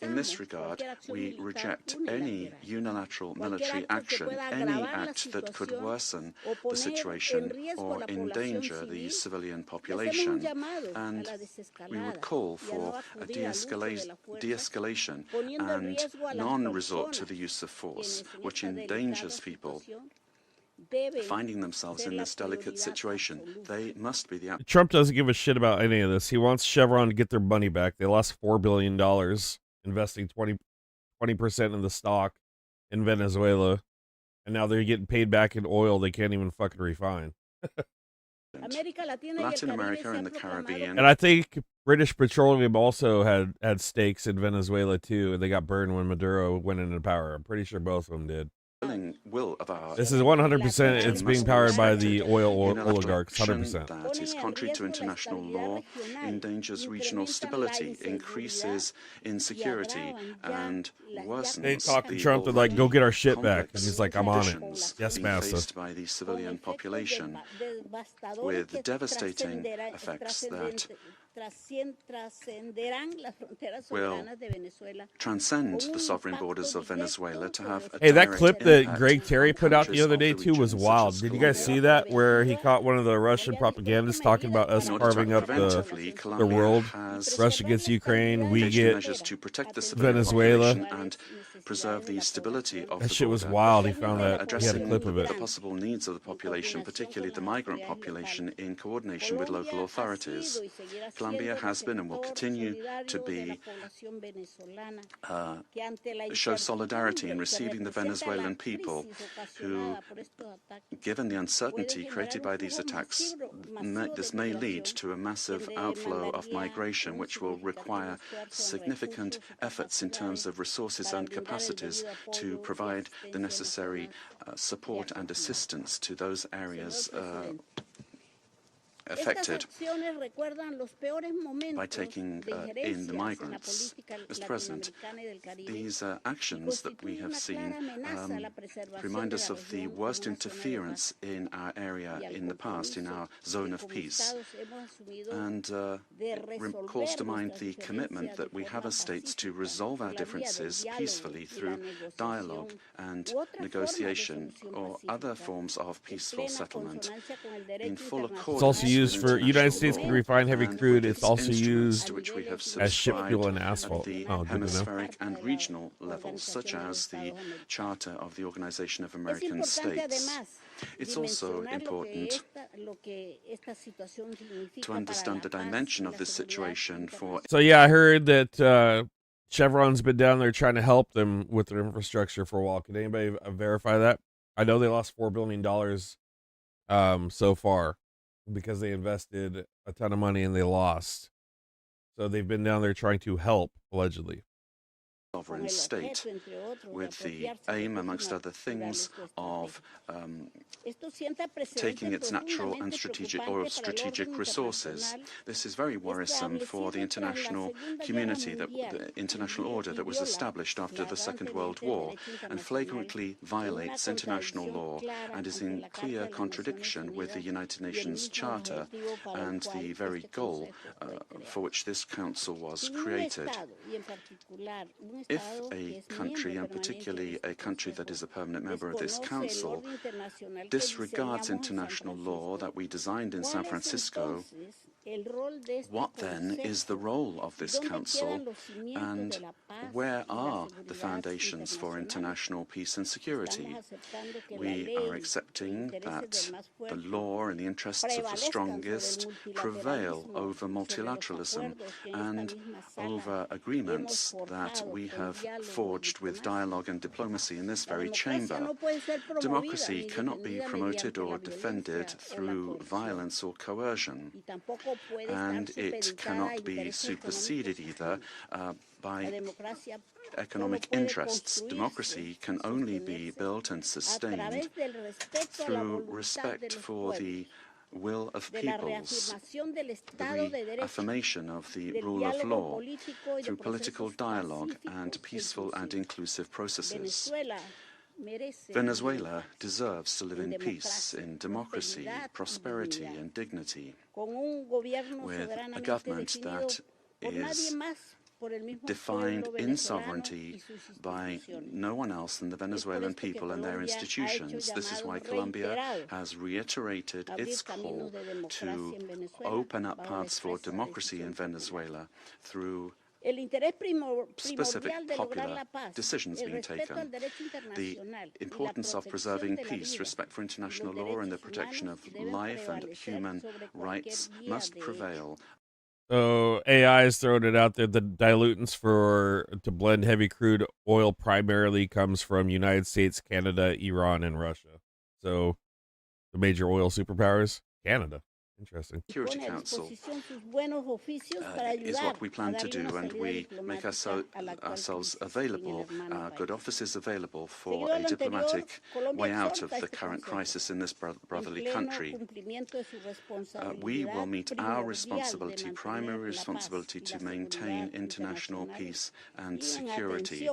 In this rechazamos regard, cualquier acción we militar reject any unilateral, unilateral cualquier military acto que action, pueda any agravar la act that could situación worsen o the poner en situation riesgo a or la población endanger the civil. civilian Y hacemos un population. llamado a And la we desescalada would call y a no for a acudir al uso de la fuerza, de-escalation poniendo en and riesgo a las non-resort to personas the use of force, quienes en which esta endangers delicada people situación deben finding themselves ser in la this delicate prioridad situation. absoluta. They must be the Trump doesn't give a shit about any of this. He wants Chevron to get their money back. They lost $4 billion investing 20% in the stock in Venezuela, and now they're getting paid back in oil they can't even fucking refine. Latin America and the Caribbean. And I think British Petroleum also had stakes in Venezuela too, and they got burned when Maduro went into power. I'm pretty sure both of them did. Will of our This is 100%. It's being powered by the oil oligarchs. 100%. That is contrary to international law, endangers regional stability, increases insecurity, and worsens They talk to Trump to like go get our shit back, and he's like, "I'm on it." Yes, massa. Faced by the civilian population, with devastating effects that will transcend the sovereign borders of Venezuela to have a Hey, that clip that impact Greg Terry put out the countries other of day the too was region, such wild. as Did you guys see that? Where he caught one of the Russian propagandists talking about us In order to carving up the preventively, world. has Russia gets Ukraine, we taken get measures to protect the civilian Venezuela. population and preserve the stability of That the shit was border. wild. He found that. He had a Addressing clip of it. the possible needs of the population, particularly the migrant population, in coordination with local authorities. Colombia has been and will continue to be show solidarity in receiving the Venezuelan people who, given the uncertainty created by these attacks, this may lead to a massive outflow of migration, which will require significant efforts in terms of resources and capacities to provide the necessary support and assistance to those areas affected by taking in the migrants. Mr. President, these actions that we have seen remind us of the worst interference in our area in the past, in our zone of peace, and calls to mind the commitment that we have as states to resolve our differences peacefully through dialogue and negotiation or other forms of peaceful settlement in full accordance. It's also used for United States can refine heavy crude. It's also used as ship fuel and asphalt. The hemispheric and regional levels, such as the Charter of the Organization of American States. It's also important to understand the dimension of this situation for... So yeah, I heard that Chevron's been down there trying to help them with their infrastructure for a while. Can anybody verify that? I know they lost $4 billion so far, because they invested a ton of money and they lost. So they've been down there trying to help, allegedly. Sovereign state, with the aim, amongst other things, of taking its natural and strategic resources. This is very worrisome for the international community, the international order that was established after the Second World War, and flagrantly violates international law and is in clear contradiction with the United Nations Charter and the very goal for which this council was created. If a country, and particularly a country that is a permanent member of this council, disregards international law that we designed in San Francisco, what then is the role of this council, and where are the foundations for international peace and security? We are accepting that the law and the interests of the strongest prevail over multilateralism and over agreements that we have forged with dialogue and diplomacy in this very chamber. Democracy cannot be promoted or defended through violence or coercion, and it cannot be superseded either by economic interests. Democracy can only be built and sustained through respect for the will of peoples, the reaffirmation of the rule of law, through political dialogue and peaceful and inclusive processes. Venezuela deserves to live in peace, in democracy, prosperity, and dignity, with a government that is defined in sovereignty by no one else than the Venezuelan people and their institutions. This is why Colombia has reiterated its call to open up paths for democracy in Venezuela through specific popular decisions being taken. The importance of preserving peace, respect for international law, and the protection of life and human rights must prevail. So AI is throwing it out there. The dilutants to blend heavy crude oil primarily comes from United States, Canada, Iran, and Russia. So the major oil superpowers, Canada. Interesting. Security Council is what we plan to do, and we make ourselves available, good offices available for a diplomatic way out of the current crisis in this brotherly country. We will meet our responsibility, primary responsibility, to maintain international peace and security.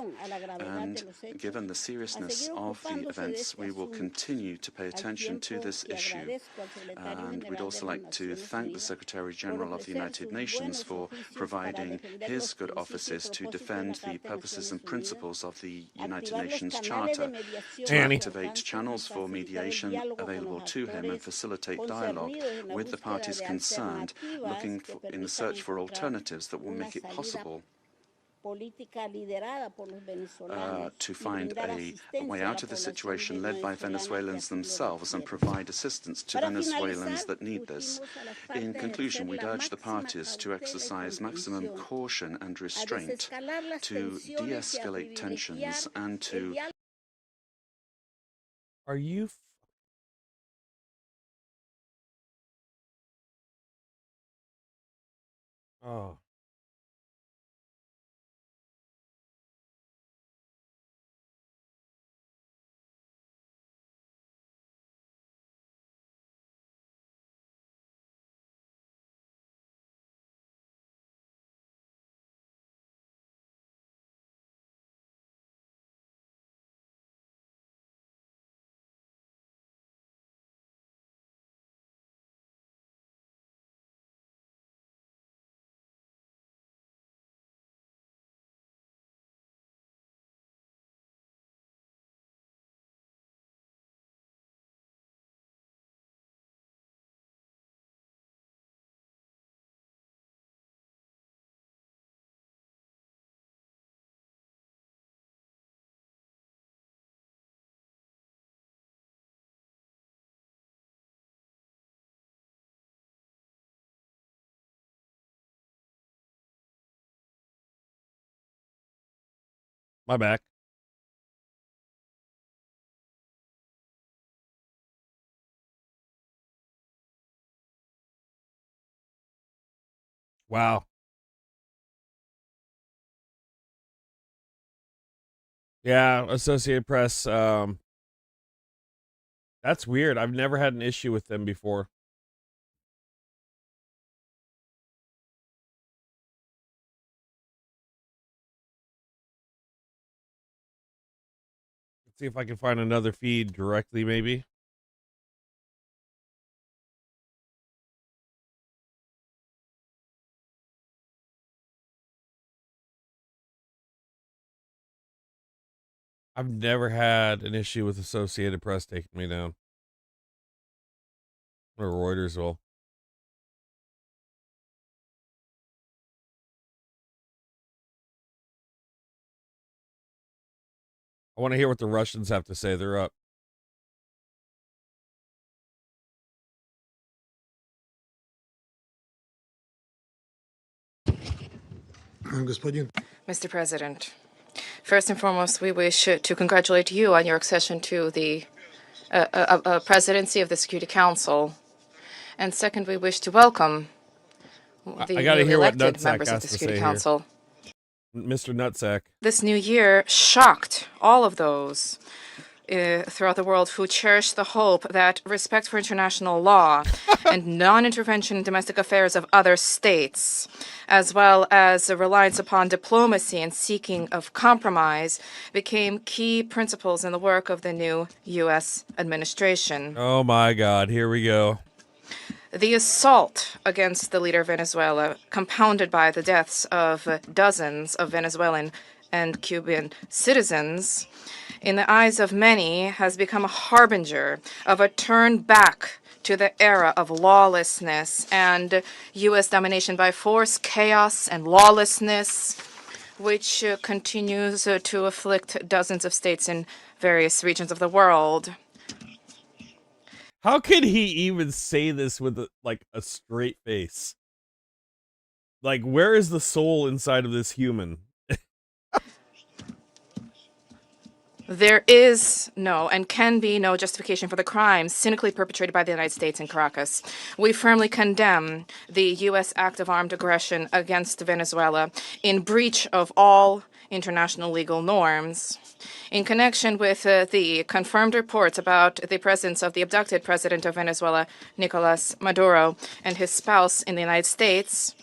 And given the seriousness of the events, we will continue to pay attention to this issue. And we'd also like to thank the Secretary General of the United Nations for providing his good offices to defend the purposes and principles of the United Nations Charter, to activate channels for mediation available to him and facilitate dialogue with the parties concerned, looking in the search for alternatives that will make it possible to find a way out of the situation led by Venezuelans themselves and provide assistance to Venezuelans that need this. In conclusion, we'd urge the parties to exercise maximum caution and restraint, to de-escalate tensions, and to... Are you... Oh. My back. Wow. Yeah, Associated Press. That's weird. I've never had an issue with them before. Let's see if I can find another feed directly, maybe. I've never had an issue with Associated Press taking me down. Or Reuters will. I want to hear what the Russians have to say. They're up. Mr. President, first and foremost, we wish to congratulate you on your accession to the presidency of the Security Council. And second, we wish to welcome the newly elected members of the Security Council. Mr. Nutsack. This new year shocked all of those throughout the world who cherish the hope that respect for international law and non-intervention in domestic affairs of other states, as well as a reliance upon diplomacy and seeking of compromise, became key principles in the work of the new U.S. administration. Oh my God, here we go. The assault against the leader of Venezuela, compounded by the deaths of dozens of Venezuelan and Cuban citizens, in the eyes of many, has become a harbinger of a turn back to the era of lawlessness and U.S. domination by force, chaos, and lawlessness, which continues to afflict dozens of states in various regions of the world. How can he even say this with a straight face? Like, where is the soul inside of this human? There is no and can be no justification for the crimes cynically perpetrated by the United States in Caracas. We firmly condemn the U.S. act of armed aggression against Venezuela in breach of all international legal norms. In connection with the confirmed reports about the presence of the abducted president of Venezuela, Nicolas Maduro, and his spouse in the United States,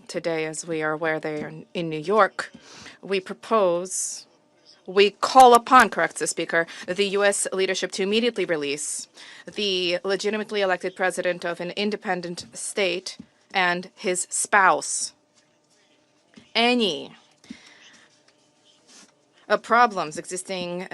today, as we are aware, they are in New York, we call upon, corrects the speaker, the U.S. leadership to immediately release the legitimately elected president of an independent state and his spouse. Any problems existing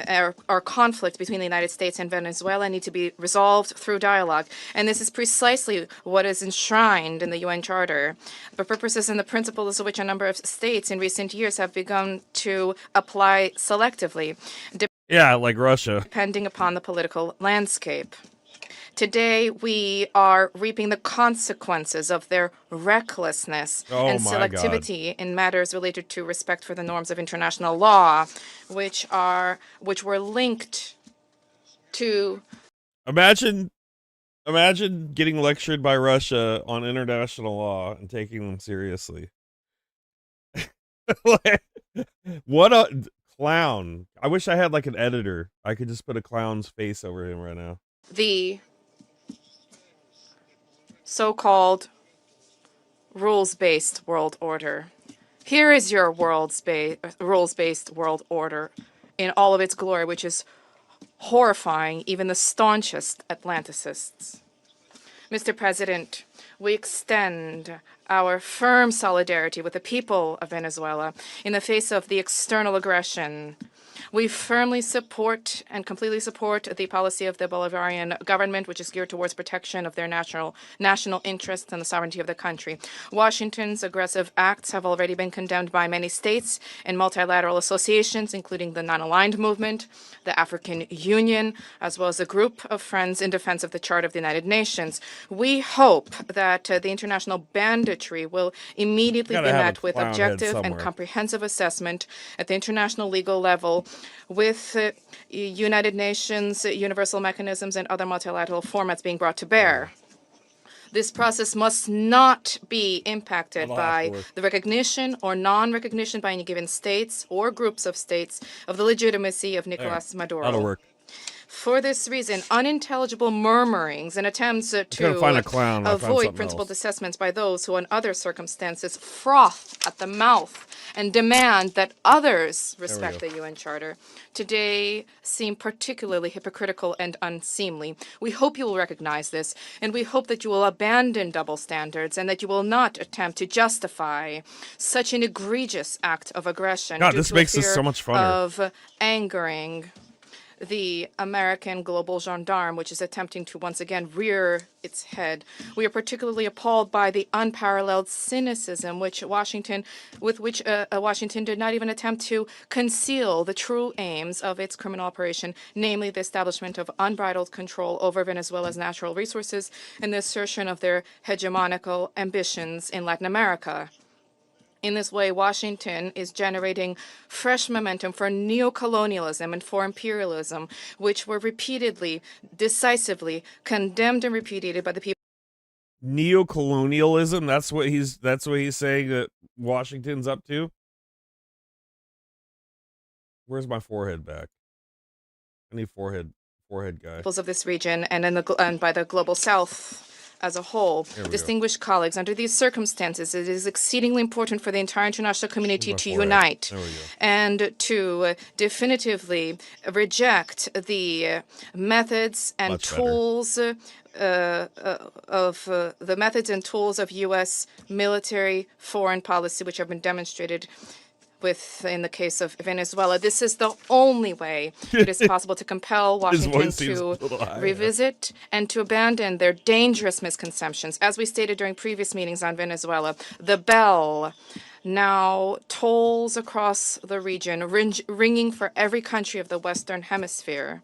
or conflict between the United States and Venezuela need to be resolved through dialogue. And this is precisely what is enshrined in the UN Charter, the purposes and the principles of which a number of states in recent years have begun to apply selectively. Yeah, like Russia. Depending upon the political landscape. Today, we are reaping the consequences of their recklessness and selectivity in matters related to respect for the norms of international law, which were linked to. Imagine getting lectured by Russia on international law and taking them seriously. What a clown. I wish I had like an editor. I could just put a clown's face over him right now. The so-called rules-based world order. Here is your rules-based world order in all of its glory, which is horrifying even the staunchest Atlanticists. Mr. President, we extend our firm solidarity with the people of Venezuela in the face of the external aggression. We firmly support and completely support the policy of the Bolivarian government, which is geared towards protection of their national interests and the sovereignty of the country. Washington's aggressive acts have already been condemned by many states and multilateral associations, including the Non-Aligned Movement, the African Union, as well as a group of friends in defense of the Charter of the United Nations. We hope that the international banditry will immediately be met with objective and comprehensive assessment at the international legal level with United Nations, universal mechanisms, and other multilateral formats being brought to bear. This process must not be impacted by the recognition or non-recognition by any given states or groups of states of the legitimacy of Nicolas Maduro. That'll work. For this reason, unintelligible murmurings and attempts to avoid principled assessments by those who, in other circumstances, froth at the mouth and demand that others respect the UN Charter, today seem particularly hypocritical and unseemly. We hope you will recognize this, and we hope that you will abandon double standards and that you will not attempt to justify such an egregious act of aggression God, this makes this so much funner. Of angering the American global gendarme, which is attempting to once again rear its head. We are particularly appalled by the unparalleled cynicism with which Washington did not even attempt to conceal the true aims of its criminal operation, namely the establishment of unbridled control over Venezuela's natural resources and the assertion of their hegemonical ambitions in Latin America. In this way, Washington is generating fresh momentum for neocolonialism and for imperialism, which were repeatedly, decisively condemned and repudiated by the people. Neocolonialism? That's what he's saying that Washington's up to? Where's my forehead back? I need forehead guy. Of this region and by the global South as a whole. Distinguished colleagues, under these circumstances, it is exceedingly important for the entire international community to unite and to definitively reject the methods and tools of U.S. military foreign policy, which have been demonstrated in the case of Venezuela. This is the only way it is possible to compel Washington to revisit and to abandon their dangerous misconceptions. As we stated during previous meetings on Venezuela, the bell now tolls across the region, ringing for every country of the Western Hemisphere.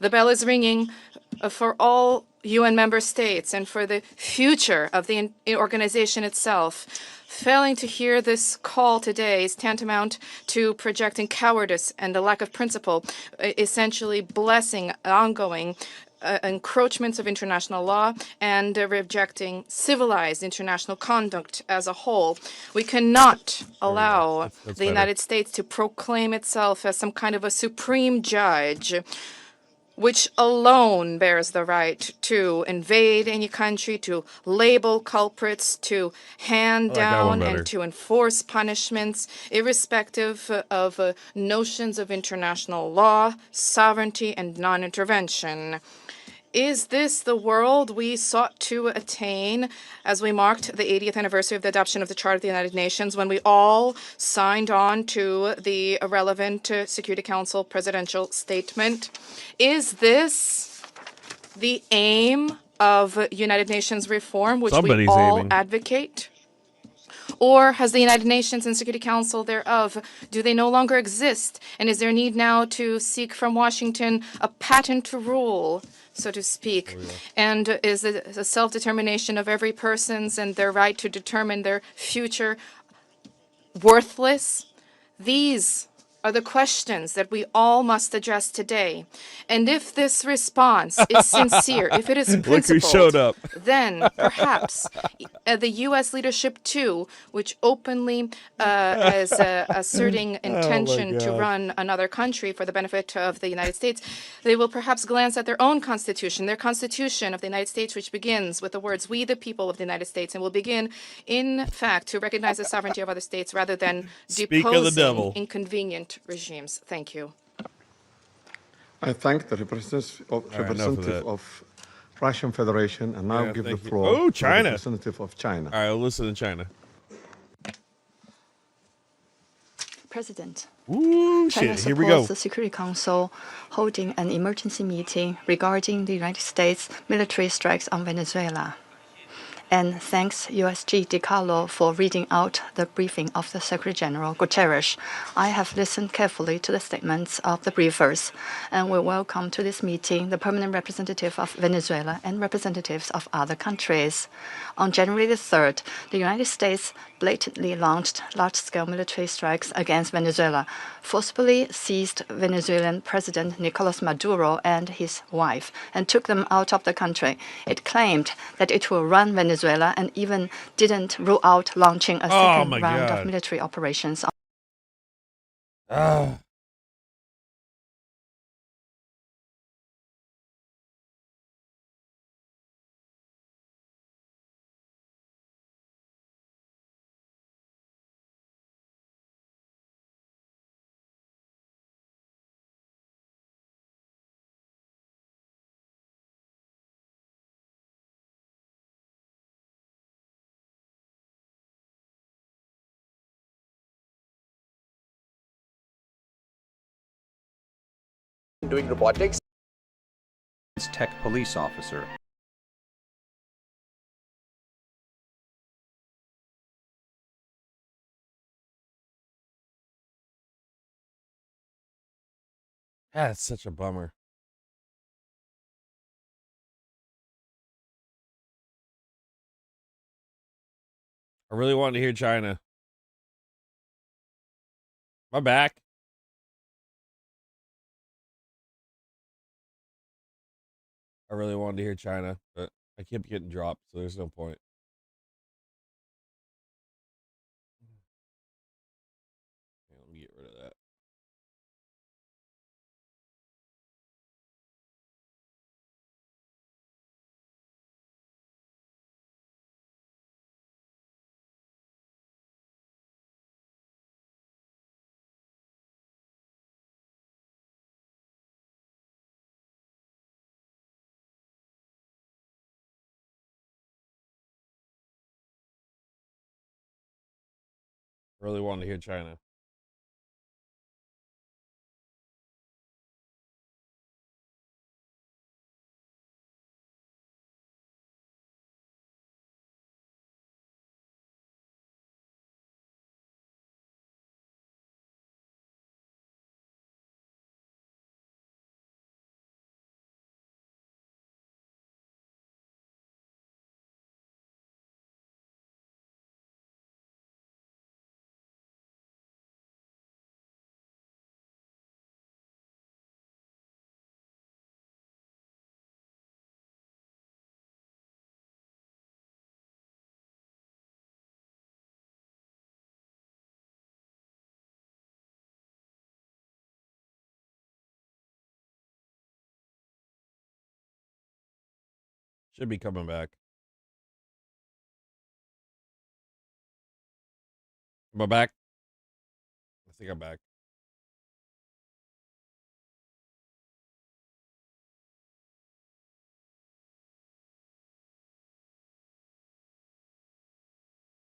The bell is ringing for all UN member states and for the future of the organization itself. Failing to hear this call today is tantamount to projecting cowardice and a lack of principle, essentially blessing ongoing encroachments of international law and rejecting civilized international conduct as a whole. We cannot allow That's the better. United States to proclaim itself as some kind of a supreme judge, which alone bears the right to invade any country, to label culprits, to hand down and to enforce punishments, irrespective of notions of international law, sovereignty, and non-intervention. Is this the world we sought to attain as we marked the 80th anniversary of the adoption of the Charter of the United Nations, when we all signed on to the relevant Security Council presidential statement? Is this the aim of United Nations reform, which we all advocate? Or has the United Nations and Security Council thereof, do they no longer exist? And is there need now to seek from Washington a patent rule, so to speak? And is the self-determination of every person's and their right to determine their future worthless? These are the questions that we all must address today. And if this response is sincere, if it is principled, then perhaps the U.S. leadership too, which openly is asserting intention to run another country for the benefit of the United States, they will perhaps glance at their own constitution, their constitution of the United States, which begins with the words, "We the people of the United States," and will begin, in fact, to recognize the sovereignty of other states rather than deposing inconvenient regimes. Thank you. I thank the representative of Russian Federation and now give the floor to the representative of China. All right, I'll listen to China. President, Ooh, China shit. Here we go. supports the Security Council holding an emergency meeting regarding the United States military strikes on Venezuela. And thanks USG DiCarlo for reading out the briefing of the Secretary General Guterres. I have listened carefully to the statements of the briefers, and we welcome to this meeting the permanent representative of Venezuela and representatives of other countries. On January the 3rd, the United States blatantly launched large-scale military strikes against Venezuela, forcibly seized Venezuelan President Nicolas Maduro and his wife, and took them out of the country. It claimed that it will run Venezuela and even didn't rule out launching a second round of military operations. Doing robotics. Tech police officer. That's such a bummer. I really wanted to hear China. My back. I really wanted to hear China, but I kept getting dropped, so there's no point. Yeah, let me get rid of that. Really wanted to hear China. Should be coming back. Am I back? I think I'm back.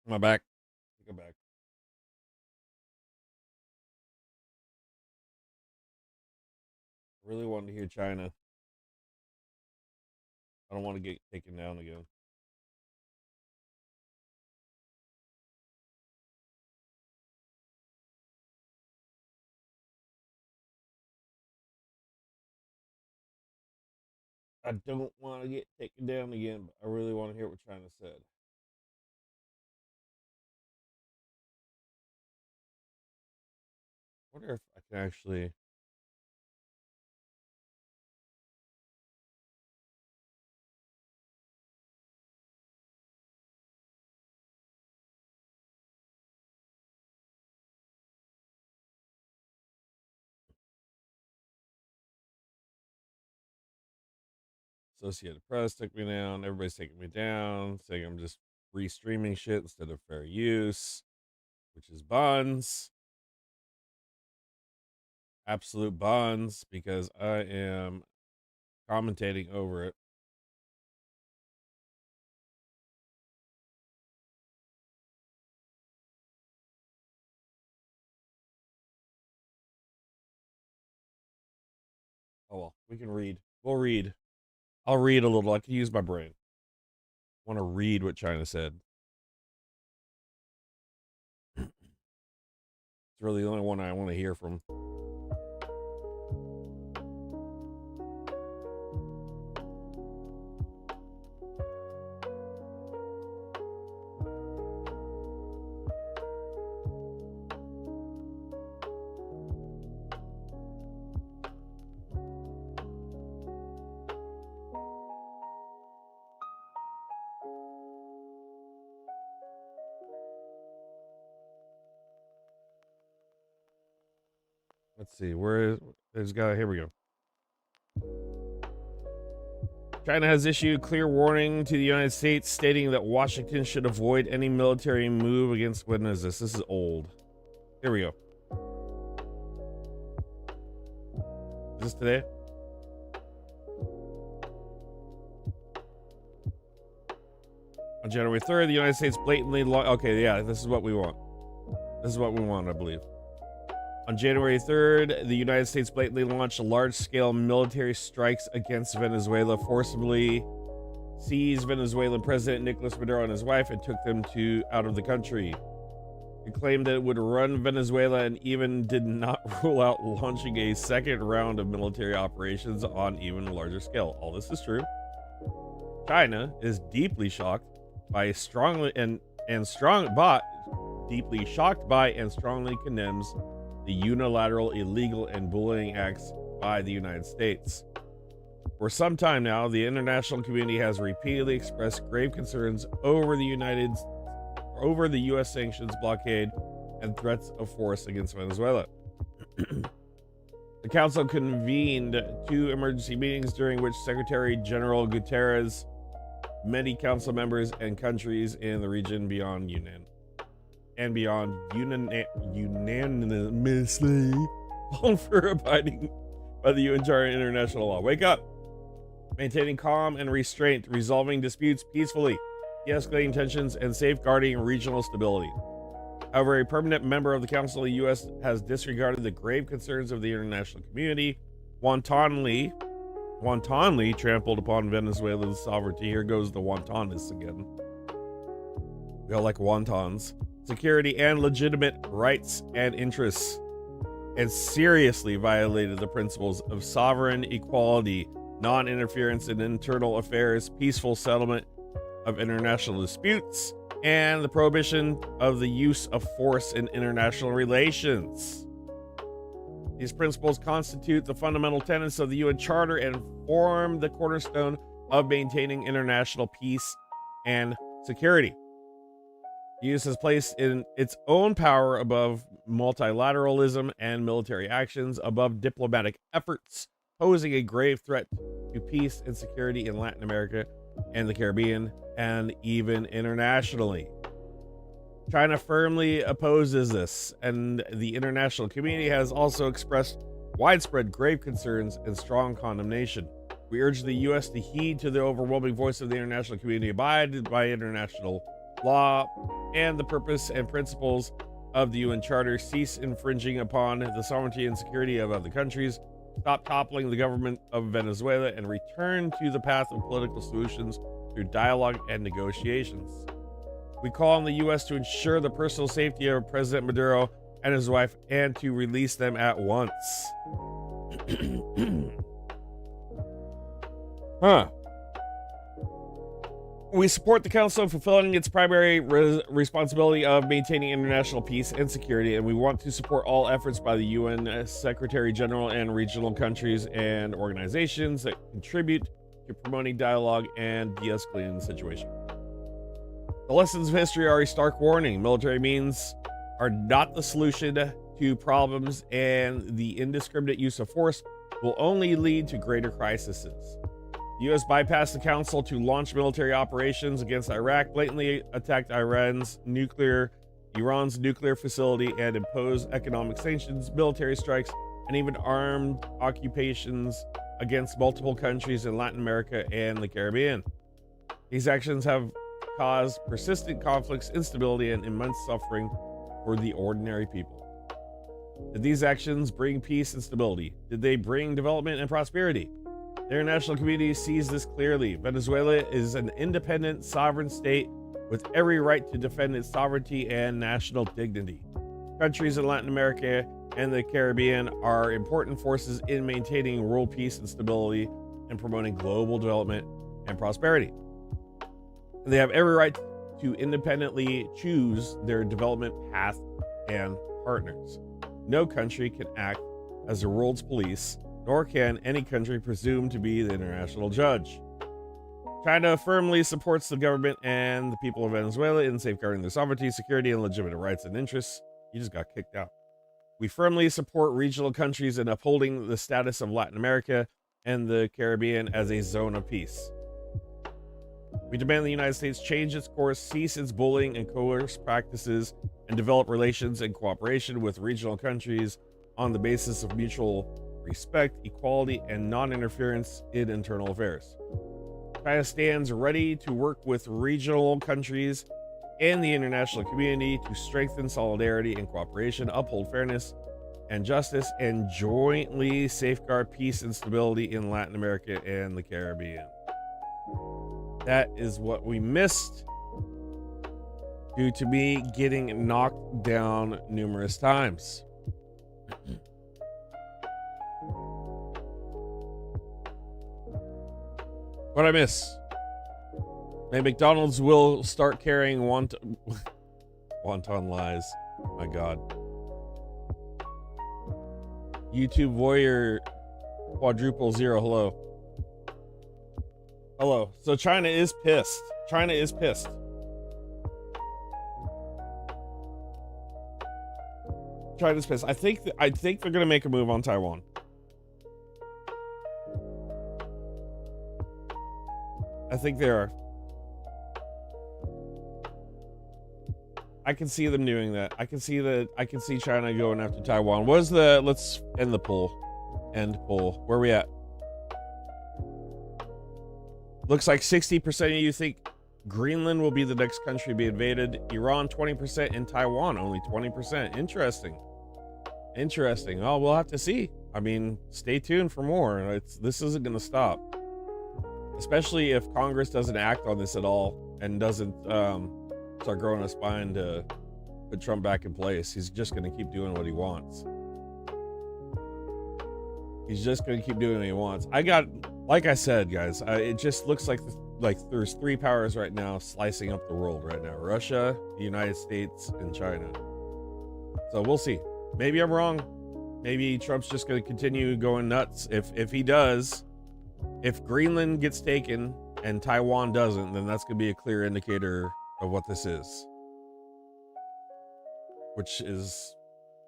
Am I back? I think I'm back. I really wanted to hear China. I don't want to get taken down again. I don't want to get taken down again, but I really want to hear what China said. I wonder if I can actually... Associated Press took me down. Everybody's taking me down, saying I'm just restreaming shit instead of fair use, which is buns. Absolute buns, because I am commentating over it. Oh well, we can read. We'll read. I'll read a little. I can use my brain. I want to read what China said. It's really the only one I want to hear from. Let's see, where is this guy? Here we go. China has issued clear warning to the United States, stating that Washington should avoid any military move against... When is this? This is old. Here we go. Is this today? On January 3rd, the United States blatantly... Okay, yeah, this is what we want. This is what we want, I believe. On January 3rd, the United States blatantly launched large-scale military strikes against Venezuela, forcibly seized Venezuelan President Nicolas Maduro and his wife, and took them out of the country. It claimed that it would run Venezuela and even did not rule out launching a second round of military operations on even a larger scale. All this is true. China is deeply shocked by deeply shocked by and strongly condemns the unilateral, illegal, and bullying acts by the United States. For some time now, the international community has repeatedly expressed grave concerns over the U.S. sanctions blockade and threats of force against Venezuela. The Council convened 2 emergency meetings during which Secretary General Guterres, many Council members, and countries in the region unanimously called for abiding by the UN Charter and international law. Wake up! Maintaining calm and restraint, resolving disputes peacefully, de-escalating tensions, and safeguarding regional stability. However, a permanent member of the Council of the U.S. has disregarded the grave concerns of the international community, wantonly trampled upon Venezuela's sovereignty. Here goes the wantonness again. We all like wontons. Security and legitimate rights and interests, and seriously violated the principles of sovereign equality, non-interference in internal affairs, peaceful settlement of international disputes, and the prohibition of the use of force in international relations. These principles constitute the fundamental tenets of the UN Charter and form the cornerstone of maintaining international peace and security. The U.S. has placed in its own power above multilateralism and military actions, above diplomatic efforts posing a grave threat to peace and security in Latin America and the Caribbean, and even internationally. China firmly opposes this, and the international community has also expressed widespread grave concerns and strong condemnation. We urge the U.S. to heed to the overwhelming voice of the international community, abide by international law and the purpose and principles of the UN Charter, cease infringing upon the sovereignty and security of other countries, stop toppling the government of Venezuela, and return to the path of political solutions through dialogue and negotiations. We call on the U.S. to ensure the personal safety of President Maduro and his wife and to release them at once. We support the Council in fulfilling its primary responsibility of maintaining international peace and security, and we want to support all efforts by the UN Secretary General and regional countries and organizations that contribute to promoting dialogue and de-escalating the situation. The lessons of history are a stark warning. Military means are not the solution to problems, and the indiscriminate use of force will only lead to greater crises. The U.S. bypassed the Council to launch military operations against Iraq, blatantly attacked Iran's nuclear facility, and imposed economic sanctions, military strikes, and even armed occupations against multiple countries in Latin America and the Caribbean. These actions have caused persistent conflicts, instability, and immense suffering for the ordinary people. Did these actions bring peace and stability? Did they bring development and prosperity? The international community sees this clearly. Venezuela is an independent, sovereign state with every right to defend its sovereignty and national dignity. Countries in Latin America and the Caribbean are important forces in maintaining world peace and stability and promoting global development and prosperity. They have every right to independently choose their development path and partners. No country can act as the world's police, nor can any country presume to be the international judge. China firmly supports the government and the people of Venezuela in safeguarding their sovereignty, security, and legitimate rights and interests. You just got kicked out. We firmly support regional countries in upholding the status of Latin America and the Caribbean as a zone of peace. We demand the United States change its course, cease its bullying and coercive practices, and develop relations and cooperation with regional countries on the basis of mutual respect, equality, and non-interference in internal affairs. China stands ready to work with regional countries and the international community to strengthen solidarity and cooperation, uphold fairness and justice, and jointly safeguard peace and stability in Latin America and the Caribbean. That is what we missed due to me getting knocked down numerous times. What I miss? Maybe McDonald's will start carrying wonton lies. My God. YouTube Warrior Quadruple Zero, hello. Hello. So China is pissed. China is pissed. China's pissed. I think they're gonna make a move on Taiwan. I think they are. I can see them doing that. I can see China going after Taiwan. Let's end the poll. End poll. Where are we at? Looks like 60% of you think Greenland will be the next country to be invaded. Iran 20%, and Taiwan only 20%. Interesting. Interesting. Oh, we'll have to see. I mean, stay tuned for more. This isn't going to stop. Especially if Congress doesn't act on this at all and doesn't start growing a spine to put Trump back in place. He's just going to keep doing what he wants. He's just going to keep doing what he wants. Like I said, guys, it just looks like there's three powers right now slicing up the world right now. Russia, the United States, and China. So we'll see. Maybe I'm wrong. Maybe Trump's just going to continue going nuts. If he does, if Greenland gets taken and Taiwan doesn't, then that's going to be a clear indicator of what this is. Which is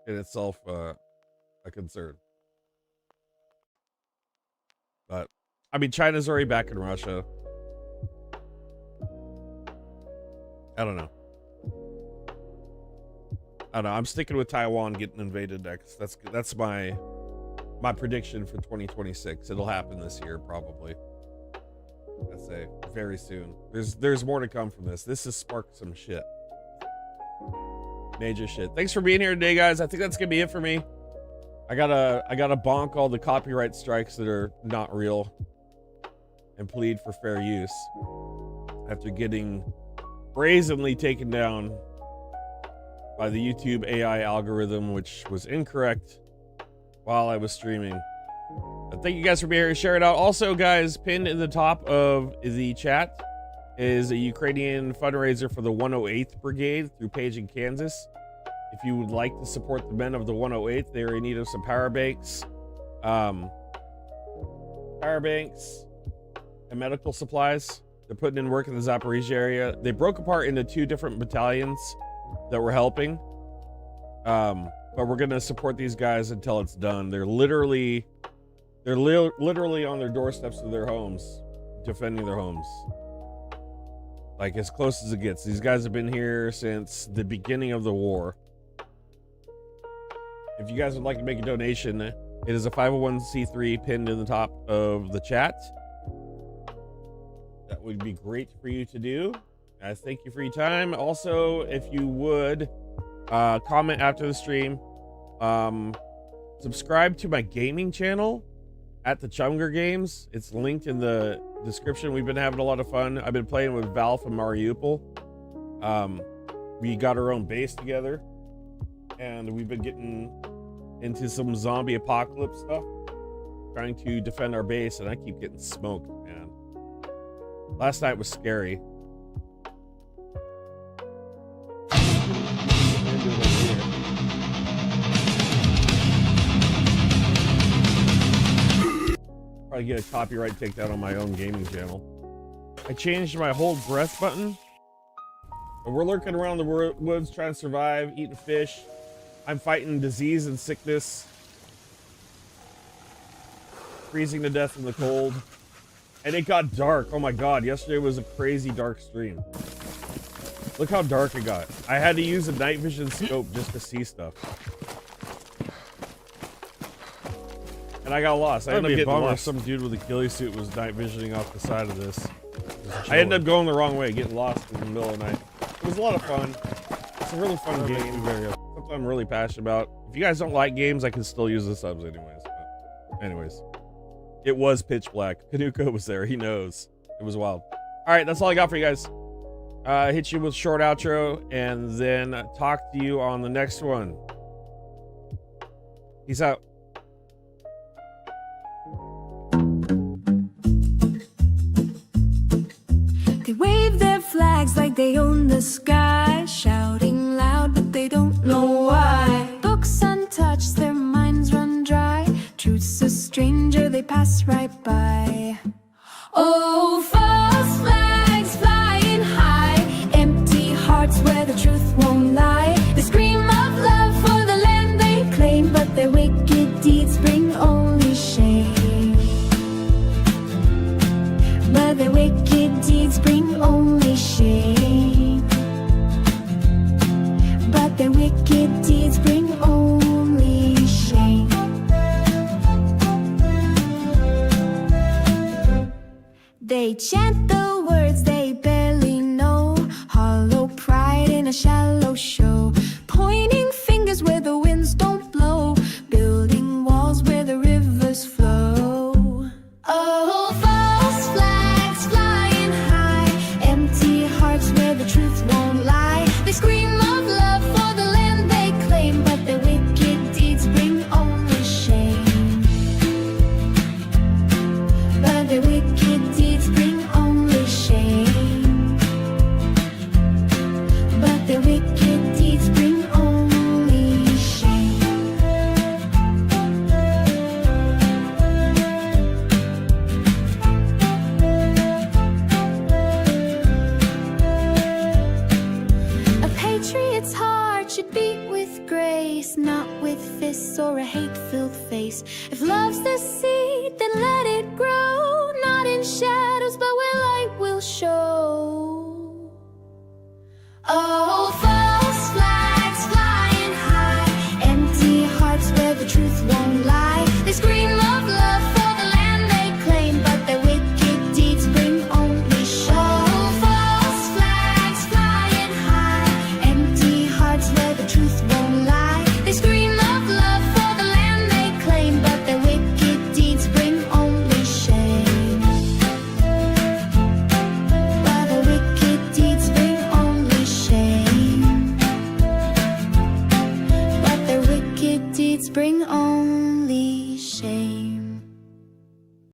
in itself a concern. But I mean, China's already back in Russia. I don't know. I'm sticking with Taiwan getting invaded next. That's my prediction for 2026. It'll happen this year, probably. I'd say very soon. There's more to come from this. This has sparked some shit. Major shit. Thanks for being here today, guys. I think that's gonna be it for me. I gotta bonk all the copyright strikes that are not real and plead for fair use after getting brazenly taken down by the YouTube AI algorithm, which was incorrect while I was streaming. Thank you guys for being here. Share it out. Also, guys, pinned in the top of the chat is a Ukrainian fundraiser for the 108th Brigade through Page in Kansas. If you would like to support the men of the 108th, they're in need of some power banks, and medical supplies. They're putting in work in the Zaporizhia area. They broke apart into 2 different battalions that were helping. But we're gonna support these guys until it's done. They're literally on their doorsteps of their homes, defending their homes. Like, as close as it gets. These guys have been here since the beginning of the war. If you guys would like to make a donation, it is a 501c3 pinned in the top of the chat. That would be great for you to do. I thank you for your time. Also, if you would comment after the stream, subscribe to my gaming channel at the Chumger Games. It's linked in the description. We've been having a lot of fun. I've been playing with Val from Mariupol. We got our own base together, and we've been getting into some zombie apocalypse stuff, trying to defend our base, and I keep getting smoked, man. Last night was scary. Probably get a copyright takedown on my own gaming channel. I changed my hold breath button. But we're lurking around the woods trying to survive, eating fish. I'm fighting disease and sickness. Freezing to death in the cold. And it got dark. Oh my god, yesterday was a crazy dark stream. Look how dark it got. I had to use a night vision scope just to see stuff. And I got lost. I ended up getting lost. Some dude with a ghillie suit was night visioning off the side of this. I ended up going the wrong way, getting lost in the middle of the night. It was a lot of fun. It's a really fun game. Something I'm really passionate about. If you guys don't like games, I can still use the subs anyways. But anyways, it was pitch black. Kanuko was there. He knows. It was wild. All right, that's all I got for you guys. Hit you with a short outro and then talk to you on the next one. Peace out. They wave their flags like they own the sky, shouting loud but they don't know why. Books untouched, their minds run dry. Truth's a stranger, they pass right by. Oh, false flags flying high, empty hearts where the truth won't lie. They scream of love for the land they claim, but their wicked deeds bring only shame. But their wicked deeds bring only shame. But their wicked deeds bring only shame. They chant the words they barely know, hollow pride in a shallow show, pointing fingers where the winds don't blow, building walls where the rivers flow. Oh, false flags flying high, empty hearts where the truth won't lie. They scream of love for the land they claim, but their wicked deeds bring only shame. But their wicked deeds bring only shame. But their wicked deeds bring only shame. A patriot's heart should beat with grace, not with fists or a hate-filled face. If love's the sea